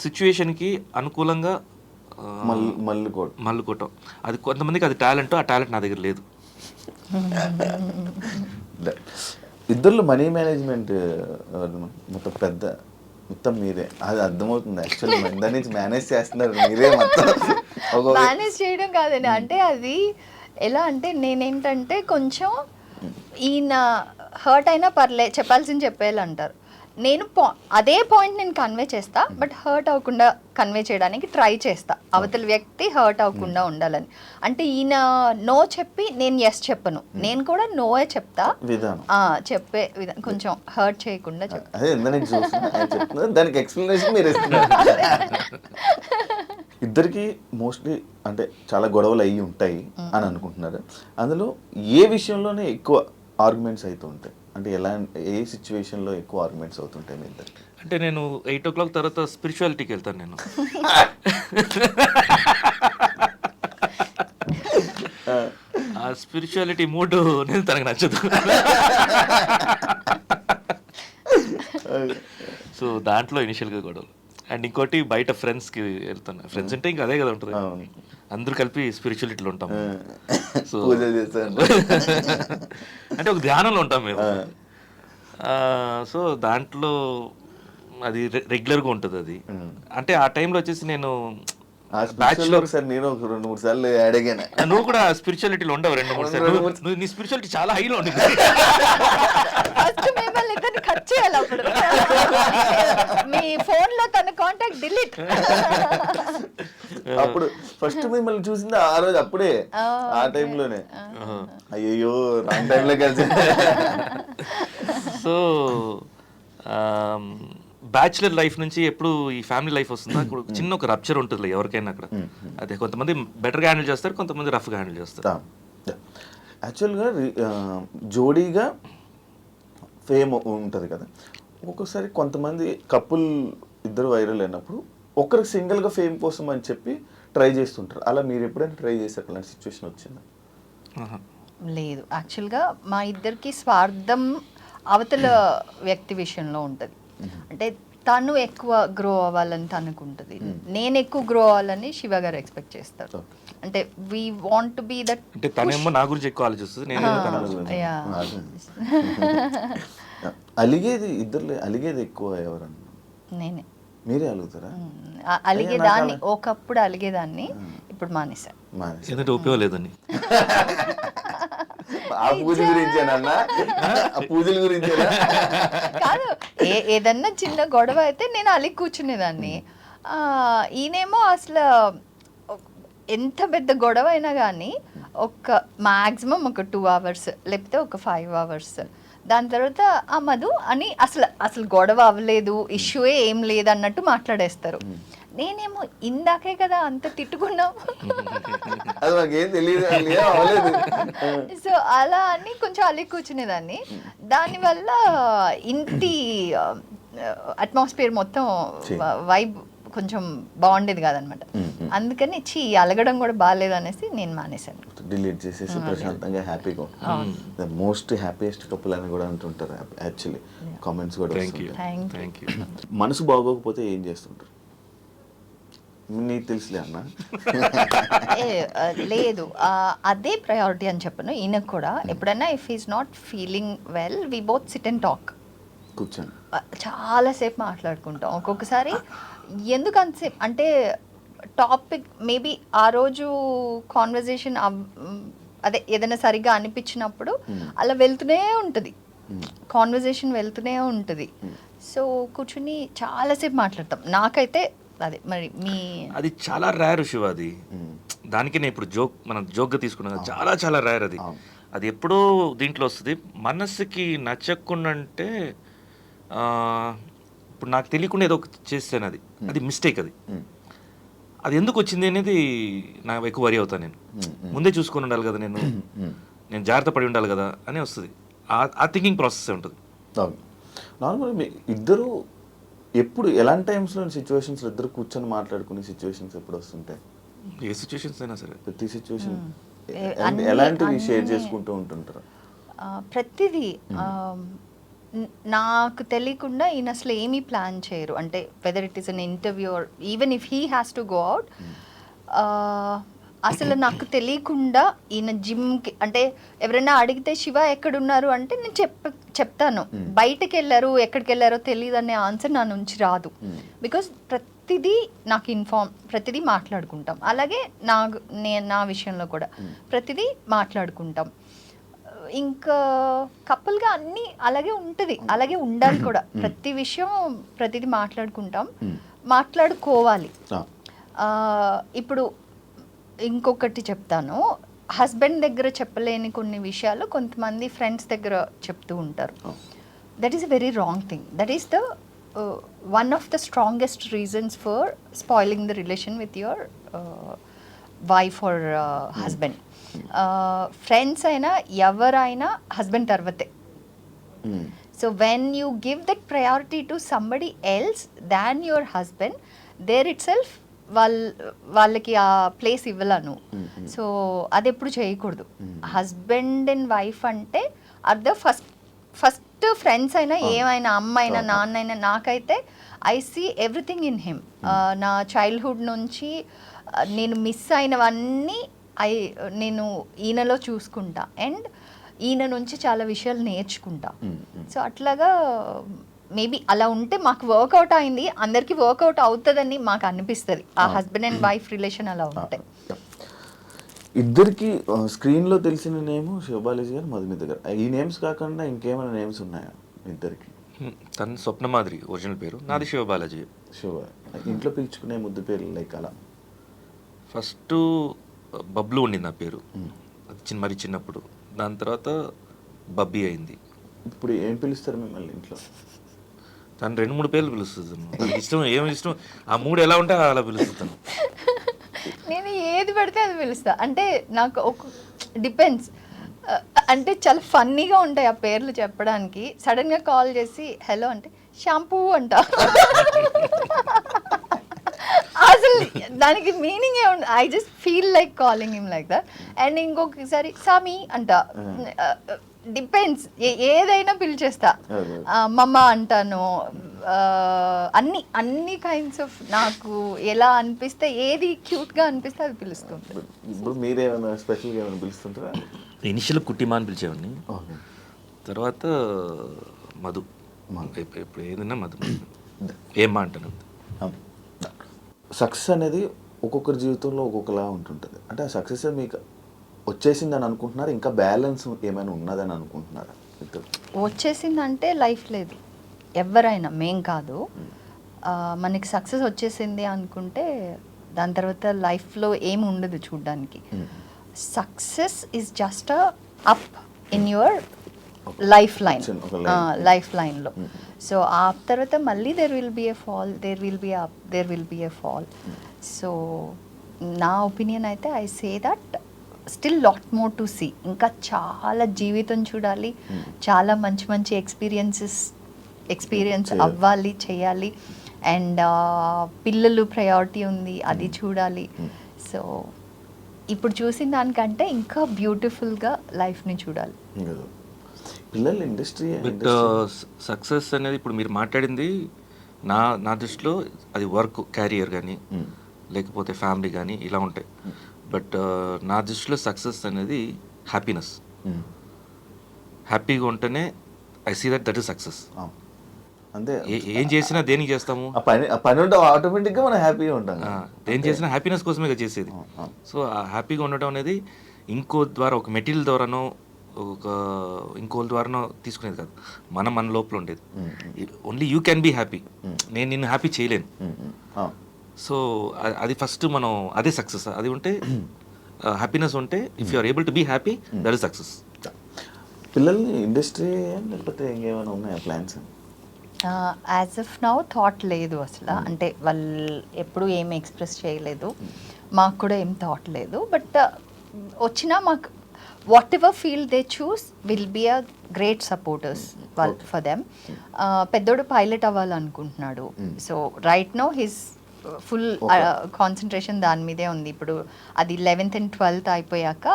సిచ్యువేషన్కి అనుకూలంగా మల్లుకోవటం. అది కొంతమందికి అది టాలెంట్, ఆ టాలెంట్ నా దగ్గర లేదు. ఇద్దరు మనీ మేనేజ్మెంట్ మొత్తం మీరే, అది అర్థమవుతుంది. యాక్చువల్లీ దాని నుంచి మేనేజ్ చేస్తున్నారు మీరే మొత్తం. మేనేజ్ చేయడం కాదండి, అంటే అది ఎలా అంటే నేనేంటంటే కొంచెం ఈయన హర్ట్ అయినా పర్లే, చెప్పాల్సింది చెప్పేయాలి అంటారు. నేను అదే పాయింట్ నేను కన్వే చేస్తా, బట్ హర్ట్ అవ్వకుండా కన్వే చేయడానికి ట్రై చేస్తా, అవతల వ్యక్తి హర్ట్ అవ్వకుండా ఉండాలని. అంటే ఈయన నో చెప్పి నేను ఎస్ చెప్పను, నేను కూడా నోయే చెప్తా, చెప్పే విధానం కొంచెం హర్ట్ చేయకుండా చెప్తా. ఇద్దరికి మోస్ట్లీ అంటే చాలా గొడవలు అయ్యి ఉంటాయి అని అనుకుంటున్నారు. అందులో ఏ విషయంలోనే ఎక్కువ ఆర్గ్యుమెంట్స్ అవుతూ ఉంటాయి? అంటే ఏ సిచ్యువేషన్లో ఎక్కువ ఆర్గ్యుమెంట్స్ అవుతుంటాయి మీ ఇద్దరికి? అంటే నేను 8 o'clock తర్వాత స్పిరిచువాలిటీకి వెళ్తాను నేను. ఆ స్పిరిచువాలిటీ మూడ్ నేను తనకు నచ్చదు. సో దాంట్లో ఇనిషియల్గా గొడవలు. అండ్ ఇంకోటి బయట ఫ్రెండ్స్కి వెళ్తాను. ఫ్రెండ్స్ అంటే ఇంకా అదే కదా ఉంటుంది, అందరూ కలిపి స్పిరిచువాలిటీలో ఉంటాం. సో అంటే ఒక ధ్యానంలో ఉంటాం మేము. సో దాంట్లో అది రెగ్యులర్గా ఉంటుంది అది. అంటే ఆ టైంలో వచ్చేసి నేను బ్యాచులర్ సార్, నేను ఒక 2-3 సార్లు అడిగాను. నువ్వు కూడా స్పిరిచువాలిటీలో ఉండవు 2-3 సార్లు. నీ స్పిరిచువాలిటీ చాలా హైలో ఉంది. ఫస్ట్ మిమ్మల్ని ఇద్దరిని కట్ చేయాలి. అప్పుడు మీ ఫోన్ లో తన కాంటాక్ట్ డిలీట్. అప్పుడు ఫస్ట్ మిమ్మల్ని చూసింది ఆ రోజు, అప్పుడే ఆ టైంలోనే. అయ్యో రాంగ్ టైంలో కలిసి. సో బ్యాచులర్ లైఫ్ నుంచి ఎప్పుడు ఈ ఫ్యామిలీ లైఫ్ వస్తుందో అక్కడ చిన్న ఒక రప్చర్ ఉంటుంది ఎవరికైనా అక్కడ. అదే కొంతమంది బెటర్గా హ్యాండిల్ చేస్తారు, కొంతమంది రఫ్గా హ్యాండిల్ చేస్తారు. యాక్చువల్గా జోడీగా ఫేమ్ ఉంటుంది కదా, ఒక్కొక్కసారి కొంతమంది కపుల్ ఇద్దరు వైరల్ అయినప్పుడు ఒకరికి సింగిల్గా ఫేమ్ కోసం అని చెప్పి ట్రై చేస్తుంటారు. అలా మీరు ఎప్పుడైనా ట్రై చేశారు? అలాంటి సిచ్యువేషన్ వచ్చిందా? లేదు, యాక్చువల్గా మా ఇద్దరికి స్వార్థం అవతల వ్యక్తి విషయంలో ఉంటుంది. అంటే తను ఎక్కువ గ్రో అవ్వాలని తనకు ఉంటుంది, నేను ఎక్కువ గ్రో అవ్వాలని శివ గారు ఎక్స్పెక్ట్ చేస్తారు. అంటే we want to be that. అంటే తనేమో నా గురించి ఎక్కువ ఆలోచిస్తుంది, నేను అలిగేది ఇద్దరు అలిగేది ఎక్కువ ఎవరన్నా? నేనే. మీరే అలుగుతారా? అలిగేదాన్ని, ఒకప్పుడు అలిగేదాన్ని, ఇప్పుడు మానేశాను. ఎందుకంటే ఉపయోగం లేదని. ఆ పూజ గురించేనన్నా? ఆ పూజల గురించేనా? కాదు, ఏదన్నా చిన్న గొడవ అయితే నేను అలిగి కూర్చునేదాన్ని. ఈయనేమో అసలు ఎంత పెద్ద గొడవ అయినా కానీ ఒక మ్యాక్సిమం ఒక 2 hours లేకపోతే ఒక 5 hours, దాని తర్వాత ఆ మధు అని అసలు గొడవ అవ్వలేదు, ఇష్యూయే ఏం లేదు అన్నట్టు మాట్లాడేస్తారు. నేనేమో ఇందాకే కదా అంత తిట్టుకున్నాం, సో అలా అని కొంచెం అలిగి కూర్చునేదాన్ని. దానివల్ల ఇంటి అట్మాస్ఫియర్ మొత్తం వైబ్ కొంచెం బాగుండేది కాదనమాట. అందుకని అలగడం కూడా బాగాలేదు అనేసి నేను మానేశాను, డిలీట్ చేసేసి ప్రశాంతంగా హ్యాపీగా. ద మోస్ట్ హ్యాపీయెస్ట్ కపుల్ అని కూడా అంటుంటారు యాక్చువల్లీ, కామెంట్స్ కూడా. Thank you. మనసు బాగోకపోతే ఏం చేస్తుంటారు? నీకు తెలుసులే అన్న. లేదు, అదే ప్రయారిటీ అని చెప్పను. ఈయనకు కూడా ఎప్పుడైనా if is not feeling well we both sit and talk. కూర్చొని చాలాసేపు మాట్లాడుకుంటాం. ఒక్కొక్కసారి ఎందుకు అంతసేపు అంటే టాపిక్ మేబీ ఆ రోజు కాన్వర్జేషన్ అదే ఏదైనా సరిగ్గా అనిపించినప్పుడు అలా వెళ్తూనే ఉంటుంది, కాన్వర్జేషన్ వెళ్తూనే ఉంటుంది. సో కూర్చుని చాలాసేపు మాట్లాడతాం. నాకైతే అదే మరి అది చాలా రేర్ శివ. అది దానికి నేను ఇప్పుడు మనం జోక్గా తీసుకున్నాను, చాలా చాలా రేర్ అది. అది ఎప్పుడో దీంట్లో వస్తుంది. మనసుకి నచ్చకుండా అంటే ఇప్పుడు నాకు తెలియకుండా ఏదో చేస్తాను, అది మిస్టేక్. అది ఎందుకు వచ్చింది అనేది నాకు ఎక్కువ వరి అవుతాను. నేను ముందే చూసుకొని ఉండాలి కదా, నేను జాగ్రత్త పడి ఉండాలి కదా అని వస్తుంది. ఆ థింకింగ్ ప్రాసెస్ ఉంటుంది. నార్మల్గా ఇద్దరు ఎప్పుడు ఎలాంటి టైమ్స్లో సిచ్యువేషన్స్లో ఇద్దరు కూర్చొని మాట్లాడుకునే సిచ్యువేషన్స్ ఎప్పుడు వస్తుంటాయి? ఏ సిచ్యువేషన్స్ అయినా సరే, ప్రతి సిచ్యువేషన్ ఎలాంటివి షేర్ చేసుకుంటూ ఉంటుంటారు? ప్రతిదీ నాకు తెలియకుండా ఈయన అసలు ఏమీ ప్లాన్ చేయరు. అంటే whether it is an interview or even if he has to go out, అసలు నాకు తెలియకుండా ఈయన జిమ్కి అంటే ఎవరైనా అడిగితే శివ ఎక్కడున్నారు అంటే నేను చెప్తాను. బయటకు వెళ్ళారు, ఎక్కడికి వెళ్ళారో తెలియదు అనే ఆన్సర్ నా నుంచి రాదు. బికాజ్ ప్రతిదీ నాకు ప్రతిదీ మాట్లాడుకుంటాం. అలాగే నా విషయంలో కూడా ప్రతిదీ మాట్లాడుకుంటాం. ఇంకా కపుల్గా అన్నీ అలాగే ఉంటుంది, అలాగే ఉండాలి కూడా. ప్రతి విషయం ప్రతిదీ మాట్లాడుకుంటాం, మాట్లాడుకోవాలి. ఇప్పుడు ఇంకొకటి చెప్తాను, హస్బెండ్ దగ్గర చెప్పలేని కొన్ని విషయాలు కొంతమంది ఫ్రెండ్స్ దగ్గర చెప్తూ ఉంటారు. That is a very wrong thing. That is the one of the strongest reasons for spoiling the relation with your wife or husband. Friends అయినా ఎవరైనా హస్బెండ్ తర్వాతే. So when you give that priority to somebody else than your husband, there itself వాళ్ళకి ఆ place ఇవ్వలను. So అది ఎప్పుడు చేయకూడదు. Husband and wife అంటే are the first friends అయినా ఏమైనా అమ్మ అయినా నాన్న అయినా నాకైతే I see everything in him. నా చైల్డ్హుడ్ నుంచి నేను మిస్ అయినవన్నీ నేను ఈయనలో చూసుకుంటా అండ్ ఈయన నుంచి చాలా విషయాలు నేర్చుకుంటా. సో అట్లాగా మేబీ అలా ఉంటే మాకు వర్కౌట్ అయింది, అందరికీ వర్కౌట్ అవుతుందని మాకు అనిపిస్తుంది ఆ హస్బెండ్ అండ్ వైఫ్ రిలేషన్ అలా ఉంటే. ఇద్దరికి స్క్రీన్లో తెలిసిన నేమ్ శివబాలాజీ గారు, మధుమిత గారు. ఈ నేమ్స్ కాకుండా ఇంకేమైనా నేమ్స్ ఉన్నాయా ఇద్దరికి? తన స్వప్నమాధురి ఒరిజినల్ పేరు, నాది శివబాలాజీ. ఇంట్లో పిలుచుకునే ముద్దు పేరు లైక్ అలా? ఫస్ట్ బబ్లు ఉండింది నా పేరు మరి చిన్నప్పుడు. దాని తర్వాత బబ్బీ అయింది. ఇప్పుడు ఏం పిలుస్తారు మిమ్మల్ని ఇంట్లో? తను 2-3 పేర్లు పిలుస్తుంది. తనకి ఇష్టం ఏమి ఇష్టం ఆ మూడు ఎలా ఉంటే అలా పిలుస్తాను. నేను ఏది పడితే అది పిలుస్తా. అంటే నాకు ఒక డిపెండ్స్. అంటే చాలా ఫన్నీగా ఉంటాయి ఆ పేర్లు చెప్పడానికి. సడన్గా కాల్ చేసి హలో అంటే షాంపూ అంట. అసలు దానికి మీనింగ్ ఏ ఉండదు. I just feel like calling him like that. And ఇంకొకసారి సామి అంట. డిపెండ్స్, ఏదైనా పిలిచేస్తా. మమ్మ అంటాను. అన్ని కైండ్స్ ఆఫ్ నాకు ఎలా అనిపిస్తే, ఏది క్యూట్గా అనిపిస్తే అది పిలుస్తుంటారు. ఇప్పుడు మీరేమైనా స్పెషల్గా ఏమైనా పిలుస్తుంటారా? ఇనిషియల్ కుట్టిమా అని పిలిచేవాడిని, తర్వాత మధు. ఇప్పుడు ఏదైనా మధు ఏమా అంటాను. సక్సెస్ అనేది ఒక్కొక్కరి జీవితంలో ఒక్కొక్కలా ఉంటుంటుంది. అంటే ఆ సక్సెస్ మీకు వచ్చేసిందని అనుకుంటున్నారు, ఇంకా బ్యాలెన్స్ ఏమైనా ఉన్నదని అనుకుంటున్నారా? వచ్చేసిందంటే లైఫ్ లేదు. ఎవరైనా మేం కాదు, మనకి సక్సెస్ వచ్చేసింది అనుకుంటే దాని తర్వాత లైఫ్లో ఏమి ఉండదు చూడ్డానికి. Success is just up in your life లైన్లో. సో ఆ తర్వాత మళ్ళీ there will be a fall, there will be up, there will be a fall. So నా ఒపీనియన్ అయితే I say that still lot more to see. ఇంకా చాలా జీవితం చూడాలి, చాలా మంచి మంచి ఎక్స్పీరియన్స్ అవ్వాలి, చేయాలి. అండ్ పిల్లలు ప్రయారిటీ ఉంది, అది చూడాలి. సో ఇప్పుడు చూసిన దానికంటే ఇంకా బ్యూటిఫుల్గా లైఫ్ని చూడాలి. పిల్లలు ఇండస్ట్రీ బట్ సక్సెస్ అనేది ఇప్పుడు మీరు మాట్లాడింది నా దృష్టిలో అది వర్క్ క్యారియర్ కానీ లేకపోతే ఫ్యామిలీ కానీ ఇలా ఉంటాయి. బట్ నా దృష్టిలో సక్సెస్ అనేది హ్యాపీనెస్. హ్యాపీగా ఉంటేనే I see that is success. అంతే. ఏం చేసినా దేనికి చేస్తాము, పని ఉంటే ఆటోమేటిక్గా మనం హ్యాపీగా ఉంటాం. ఏం చేసినా హ్యాపీనెస్ కోసమే చేసేది. సో ఆ హ్యాపీగా ఉండటం అనేది ఇంకో ద్వారా, ఒక మెటీరియల్ ద్వారానో ఇంకోళ్ళ ద్వారానో తీసుకునేది కాదు, మన లోపల ఉండేది. Only you can be happy. నేను నిన్ను హ్యాపీ చేయలేను. సో అది ఫస్ట్ మనం అదే సక్సెస్. అది ఉంటే హ్యాపీనెస్ ఉంటే, if you are able to be happy, that is success. పిల్లల్ని ఇండస్ట్రీ లేకపోతే ఇంకేమైనా ఉన్నాయా plans? As of now thought లేదు అసలు. అంటే వాళ్ళు ఎప్పుడు ఏం ఎక్స్ప్రెస్ చేయలేదు, మాకు కూడా ఏం థాట్ లేదు. బట్ వచ్చినా మాకు whatever field they choose will be a great supporters for them. పెద్దోడు పైలట్ అవ్వాలనుకుంటున్నాడు. So right now his full concentration దాని మీదే ఉంది. ఇప్పుడు అది 11th and 12th అయిపోయాక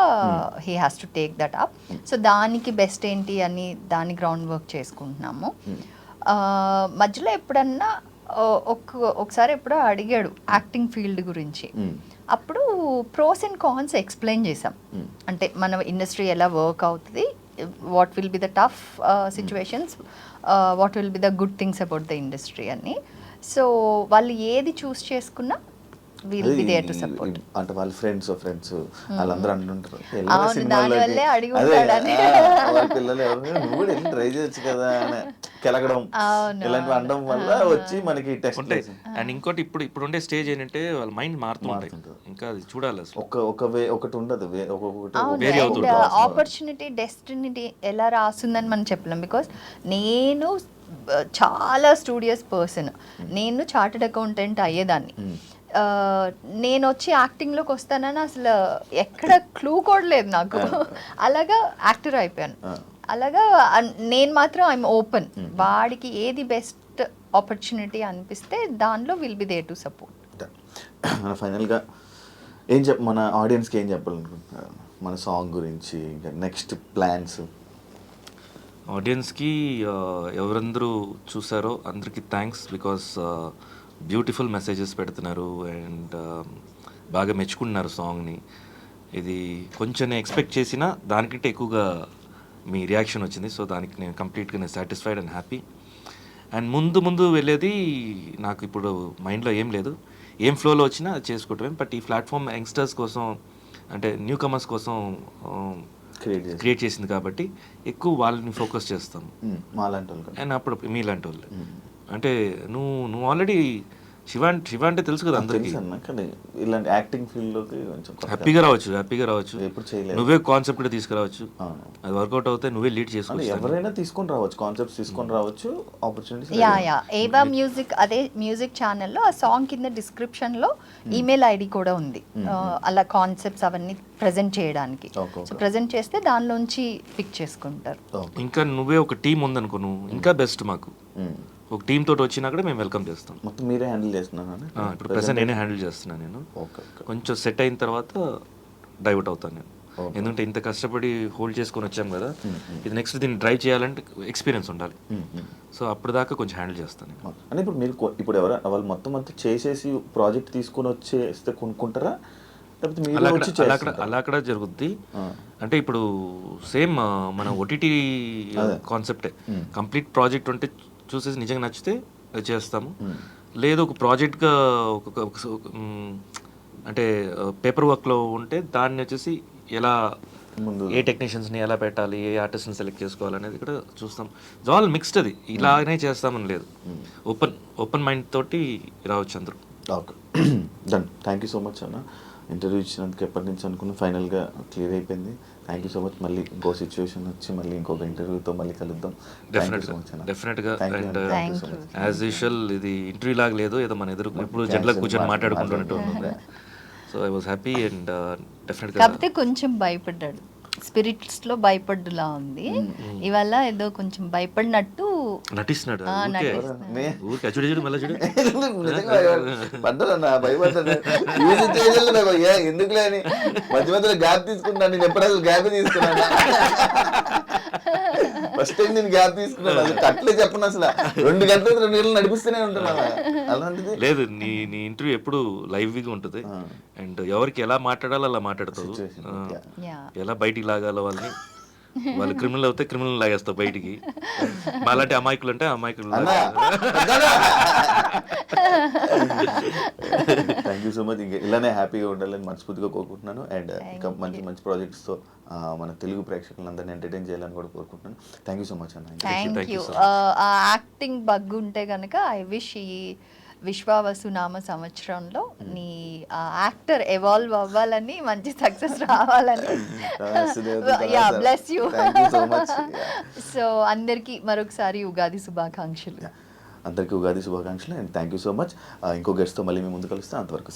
he has to take that up. So దానికి బెస్ట్ ఏంటి అని దాని గ్రౌండ్ వర్క్ చేసుకుంటున్నాము. మధ్యలో ఎప్పుడన్నా ఒకసారి ఎప్పుడో అడిగాడు యాక్టింగ్ ఫీల్డ్ గురించి. అప్పుడు ప్రోస్ అండ్ కాన్స్ ఎక్స్ప్లెయిన్ చేసాం. అంటే మన ఇండస్ట్రీ ఎలా వర్క్ అవుతుంది, what will be the tough situations, what will be the good things about the industry అని. సో వాళ్ళు ఏది చూస్ చేసుకున్నా will be there to support. అంటే వాళ్ళ ఫ్రెండ్స్ వాళ్ళందరూ అంటుంటారు దానివల్లే అడుగుతాడని, పిల్లలు నువ్వు కూడా వెళ్ళి ట్రై చేయొచ్చు కదా అని కెలగడం, ఇలాంటివి అనడం వల్ల వచ్చి మనకి టెస్ట్ ఉంటాయి. అండ్ ఇంకోటి ఇప్పుడు ఉండే స్టేజ్ ఏంటంటే వాళ్ళ మైండ్ మారుతుంటాయి. ఇంకా అది చూడాలి. ఒకటి ఉండదు, ఆపర్చునిటీ డెస్టినీ ఎలా రాస్తుందని మనం చెప్పలేం. బికాస్ నేను చాలా స్టూడియస్ పర్సన్. నేను చార్టెడ్ అకౌంటెంట్ అయ్యేదాన్ని. నేను వచ్చి యాక్టింగ్లోకి వస్తానని అసలు ఎక్కడ క్లూ కూడా లేదు నాకు. అలాగా యాక్టర్ అయిపోయాను. అలాగా నేను మాత్రం ఐఎమ్ ఓపెన్. వాడికి ఏది బెస్ట్ ఆపర్చునిటీ అనిపిస్తే దానిలో will be there to support. ఫైనల్గా మన ఆడియన్స్కి ఏం చెప్పాలనుకుంటున్నారు మన సాంగ్ గురించి, ఇంకా నెక్స్ట్ ప్లాన్స్? ఆడియన్స్కి ఎవరందరూ చూసారో అందరికీ థ్యాంక్స్. బికాస్ బ్యూటిఫుల్ మెసేజెస్ పెడుతున్నారు అండ్ బాగా మెచ్చుకుంటున్నారు సాంగ్ని. ఇది కొంచెం నేను ఎక్స్పెక్ట్ చేసిన దానికంటే ఎక్కువగా మీ రియాక్షన్ వచ్చింది. సో దానికి నేను కంప్లీట్గా నేను సాటిస్ఫైడ్ అండ్ హ్యాపీ. అండ్ ముందు వెళ్ళేది నాకు ఇప్పుడు మైండ్లో ఏం లేదు, ఏం ఫ్లోలో వచ్చినా అది చేసుకుంటాం. బట్ ఈ ప్లాట్ఫామ్ యంగ్స్టర్స్ కోసం, అంటే న్యూ కమర్స్ కోసం క్రియేట్ చేసింది కాబట్టి ఎక్కువ వాళ్ళని ఫోకస్ చేస్తాం. అండ్ అప్పుడు మీలాంటి వాళ్ళు అంటే నువ్వు ఆల్రెడీ శివ అంటే తెలుసు కదా అందరికీ. ఇలాంటి యాక్టింగ్ ఫీల్డ్లోకి కొంచెం హ్యాపీగా రావచ్చు. ఎప్పుడు చేయలేదు. నువ్వే కాన్సెప్ట్ కూడా తీసుకురావచ్చు. అది వర్కౌట్ అవుతే నువ్వే లీడ్ చేసుకోవచ్చు. ఎవరైనా తీసుకొని రావచ్చు, కాన్సెప్ట్స్ తీసుకొని రావచ్చు, ఆపర్చునిటీస్. ఏవా మ్యూజిక్, అదే మ్యూజిక్ ఛానల్లో ఆ సాంగ్ కింద డిస్క్రిప్షన్లో ఈమెయిల్ ఐడి కూడా ఉంది. అలా కాన్సెప్ట్స్ అవన్నీ ప్రజెంట్ చేయడానికి. సో ప్రజెంట్ చేస్తే దానిలోంచి పిక్ చేసుకుంటారు. ఇంకా నువ్వే ఒక టీం ఉందనుకో, నువ్వు ఇంకా బెస్ట్. మాకు ఒక టీమ్ తోటి వచ్చినా కూడా మేము వెల్కమ్ చేస్తాం. మొత్తం మీరే హ్యాండిల్ చేస్తున్నాను ఇప్పుడు ప్రెసెంట్ నేనే హ్యాండిల్ చేస్తున్నాను. నేను కొంచెం సెట్ అయిన తర్వాత డైవర్ట్ అవుతాను నేను. ఎందుకంటే ఇంత కష్టపడి హోల్డ్ చేసుకొని వచ్చాం కదా, ఇది నెక్స్ట్ దీన్ని డ్రైవ్ చేయాలంటే ఎక్స్పీరియన్స్ ఉండాలి. సో అప్పుడు దాకా కొంచెం హ్యాండిల్ చేస్తాను. అంటే ఇప్పుడు మీరు ఇప్పుడు వాళ్ళు మొత్తం అంతా చేసేసి ప్రాజెక్ట్ తీసుకొని వచ్చేస్తే కొనుక్కుంటారా, అలా అక్కడ జరుగుద్ది. అంటే ఇప్పుడు సేమ్ మన ఓటీటీ కాన్సెప్టే. కంప్లీట్ ప్రాజెక్ట్ ఉంటే చూసేసి నిజంగా నచ్చితే అది చేస్తాము. లేదు ఒక ప్రాజెక్ట్గా అంటే పేపర్ వర్క్లో ఉంటే దాన్ని వచ్చేసి ఎలా ఏ టెక్నీషియన్స్ని ఎలా పెట్టాలి, ఏ ఆర్టిస్ట్ని సెలెక్ట్ చేసుకోవాలనేది కూడా చూస్తాం. It's all mixed. అది ఇలానే చేస్తామని లేదు, ఓపెన్ మైండ్ తోటి రావచ్చు అందరూ. Okay done. Thank you so much అన్న. ఇంటర్వ్యూ ఇచ్చినందుకు ఎప్పటి నుంచి అనుకున్నా ఫైనల్గా క్లియర్ అయిపోయింది. Thank you so much. మళ్ళీ ఇంకో సిచ్యువేషన్ వచ్చి మళ్ళీ ఇంకొక ఇంటర్వ్యూతో మళ్ళీ కలుద్దాం. డెఫినెట్గా. అండ్ యాజ్ యూజువల్ ఇది ఇంటర్వ్యూ లాగా లేదు, ఏదో మన ఎదురు ఇప్పుడు జట్లకు కూర్చొని మాట్లాడుకుంటున్నట్టు ఉంటుంది. So I was happy and డెఫినెట్గా. కాకపోతే కొంచెం భయపడ్డాడు, స్పిరిట్స్లో భయపడ్డులా ఉంది. ఇవాళ ఏదో కొంచెం భయపడినట్టు నటిస్తున్నాడు. ఎందుకులే అని మధ్య మధ్యలో గ్యాప్ తీసుకున్నాను. నేను ఎప్పుడు అసలు గ్యాప్ తీసుకున్నాను, ఫస్ట్ టైం నేను గ్యాప్ తీసుకున్నాను. అసలు అట్లే చెప్పను, అసలు 2 గంటలు నడిపిస్తూనే ఉంటున్నాను. అలాంటిది లేదు, నీ ఇంటర్వ్యూ ఎప్పుడు లైవ్గా ఉంటుంది. అండ్ ఎవరికి ఎలా మాట్లాడాలో అలా మాట్లాడతావు, ఎలా బయటికి లాగాలో వాళ్ళని. వాళ్ళు క్రిమినల్ అవుతే క్రిమినల్ లాగేస్తావు బయటికి. మాలాంటి అమాయకులు అంటే అమాయకులు. Thank you so much. ఇంకా ఇలానే హ్యాపీగా ఉండాలని మనస్ఫూర్తిగా కోరుకుంటున్నాను. అండ్ ఇంకా మంచి మంచి ప్రాజెక్ట్స్తో మన తెలుగు ప్రేక్షకులందరినీ ఎంటర్టైన్ చేయాలని కూడా కోరుకుంటున్నాను. థ్యాంక్ యూ సో మచ్ అన్న. Thank you. యాక్టింగ్ బగ్ ఉంటే కనుక ఐ విష్ ఈ విశ్వావసు నామ సంవత్సరంలో నీ యాక్టర్ ఎవాల్వ్ అవ్వాలని, మంచి సక్సెస్ రావాలని. Yeah, bless you. సో అందరికీ మరొకసారి ఉగాది శుభాకాంక్షలు. అందరికీ ఉగాది శుభాకాంక్షలు and thank you so much. ఇంకో గెస్ట్తో మళ్ళీ మేము ముందు కలుస్తాం. అంతవరకు